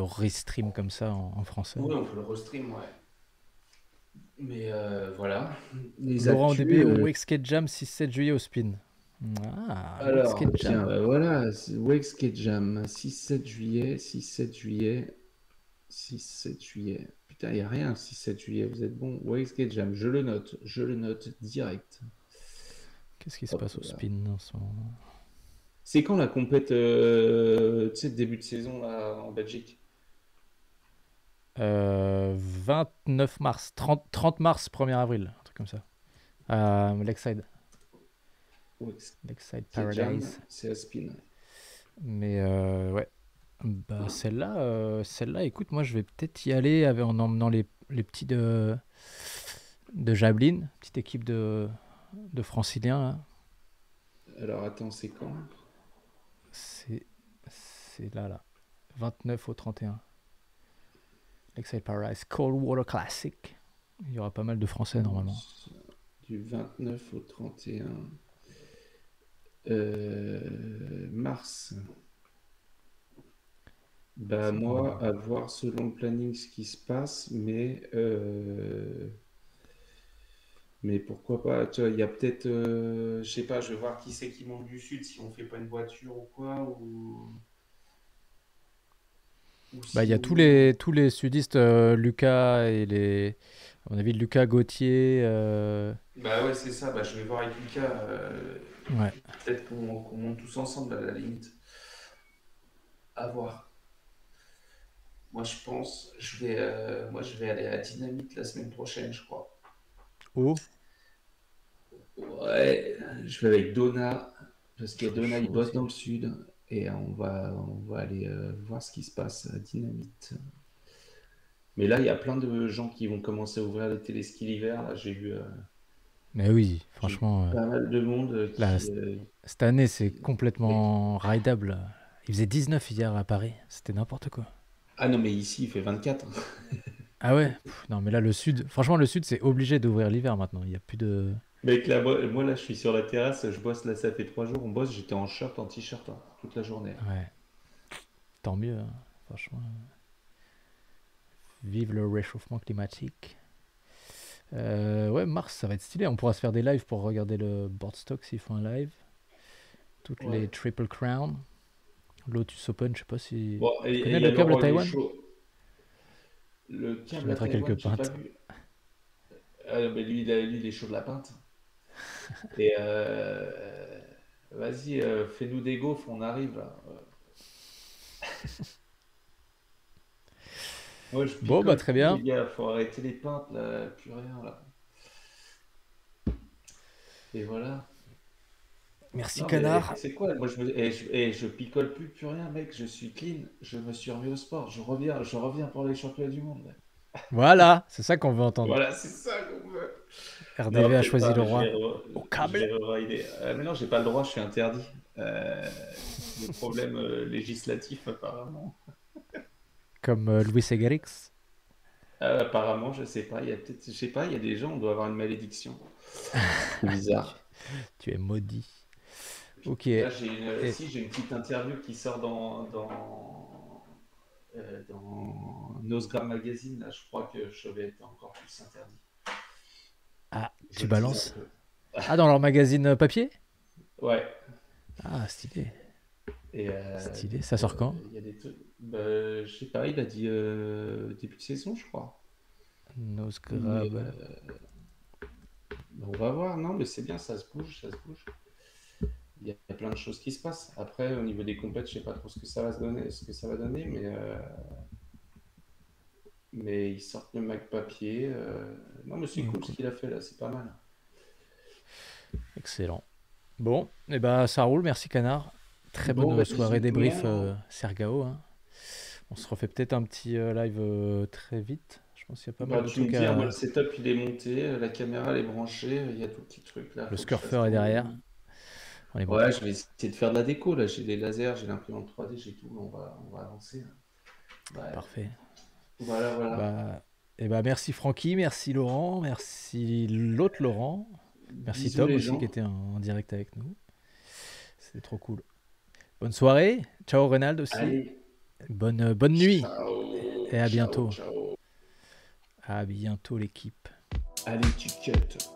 restream comme ça en français. Oui, on peut le restream, ouais. Mais voilà, les Laurent actus. ODB au Wake Skate Jam 6-7 juillet au Spin. Ah, Wake Alors, Skate tiens, Jam. voilà, Wake Skate Jam, 6-7 juillet, 6-7 juillet, 6-7 juillet. Putain, il n'y a rien, 6-7 juillet, vous êtes bon. Wake Skate Jam, je le note direct. Qu'est-ce qui se Hop passe au là. Spin en ce moment? C'est quand la compète, tu sais, début de saison là, en Belgique? 29 mars, 30 mars, 1er avril, un truc comme ça. Lakeside, Wake Lakeside Skate Jam, Paradise. c'est à Spin. Mais ouais, bah celle-là, écoute, moi je vais peut-être y aller en emmenant les petits de Javelin, petite équipe de franciliens là. Alors attends, c'est quand? C'est c'est là, 29 au 31. Lakeside Paradise, Cold Water Classic. Il y aura pas mal de Français normalement. Du 29 au 31 mars. Bah C'est dans moi, à voir selon le planning ce qui se passe, mais pourquoi pas, tu vois, il y a peut-être, je sais pas, je vais voir qui c'est qui monte du sud, si on fait pas une voiture ou quoi, ou Bah, il y a sinon, tous les sudistes, Lucas à mon avis, Lucas Gauthier. bah ouais, c'est ça, bah je vais voir avec Lucas, Ouais. peut-être qu'on monte tous ensemble à la limite, à voir. Moi je vais aller à Dynamite la semaine prochaine, je crois. Oh, Ouais, je vais avec Donna, parce que je serais Donna, il chaud bosse aussi. dans le sud, et on va aller voir ce qui se passe à Dynamite. Mais là, il y a plein de gens qui vont commencer à ouvrir les téléskis l'hiver. Là, Mais oui, j'ai vu franchement, pas mal de monde là, cette année, c'est oui. complètement rideable. Il faisait 19 hier à Paris. C'était n'importe quoi. Ah non, mais ici, il fait 24. Ah ouais? Non, mais là, franchement, le sud, c'est obligé d'ouvrir l'hiver maintenant. Il n'y a plus de. Mec, là, là, je suis sur la terrasse, je bosse, là, ça fait 3 jours, on bosse, j'étais en short, en t-shirt, hein, toute la journée. Ouais, tant mieux, hein. Franchement. Vive le réchauffement climatique. Ouais, mars, ça va être stylé. On pourra se faire des lives pour regarder le board stock s'ils font un live. Toutes les Ouais. Triple Crown. Lotus Open, je sais pas si. Bon, Tu et connais il y a le câble à Laurent, il est Taïwan? chaud. Le Je te câble à mettrai quelques Taïwan, j'ai pas pintes. vu. Mais lui, lui, il est chaud de la pinte. Et vas-y, fais-nous des gaufres, on arrive là. Moi, je Bon, bah picole très plus, les bien. gars, faut arrêter les pintes là, plus rien là. Et voilà. Merci, Non, mais canard. c'est quoi? Moi, je picole plus rien, mec. Je suis clean. Je me suis remis au sport. Je reviens pour les championnats du monde. Voilà, c'est ça qu'on veut entendre. Voilà, c'est ça qu'on veut. Non, RDV a peut-être choisi pas, le mais roi. Au je vais câble. rider. Mais non, j'ai pas le droit, je suis interdit. Des problèmes législatifs, apparemment. Comme Louis Egarix. Apparemment, je sais pas. Il y a peut-être, je sais pas, il y a des gens, on doit avoir une malédiction. C'est tu, bizarre. tu es maudit. Ok. Là, Et si j'ai une petite interview qui sort dans Nosgram Magazine. Là, je crois que je vais être encore plus interdit. ah, Je tu tease un balances. peu. Ah, dans leur magazine papier? Ouais. Ah, stylé. Et Stylé. Ça sort quand? il y a des trucs. Bah, je sais pas, il a dit début de saison, je crois. Nose Mais grab. on va voir. Non, mais c'est bien, ça se bouge, ça se bouge. Il y a plein de choses qui se passent. Après, au niveau des compètes, je sais pas trop ce que ça va se donner, mais ils sortent le Mac papier. Non, mais c'est cool ce Écoute, qu'il a fait là, c'est pas mal. excellent. Bon, et bah ça roule, merci Canard. Très Bon, bonne bah, soirée bisous tout le débrief monde. Sergao. Hein. On se refait peut-être un petit live très vite. Je pense qu'il y a pas mal Bah, de tu me trucs dis, hein, moi, à... le setup, il est monté, la caméra, elle est branchée, il y a tout petit truc là, Le faut que je fasse scurfer est tourner. derrière. On est bon. Ouais, je vais essayer de faire de la déco, là, j'ai les lasers, j'ai l'imprimante 3D, j'ai tout, on va avancer. Ouais, Parfait. voilà. Bah, et bah merci Francky, merci Laurent, merci l'autre Laurent. Merci Bisous Tom les aussi gens. qui était en direct avec nous. C'était trop cool. Bonne soirée. Ciao Reynald aussi. Allez, Bonne nuit. ciao, Et à ciao, bientôt. ciao. À bientôt l'équipe. Allez, tu cut.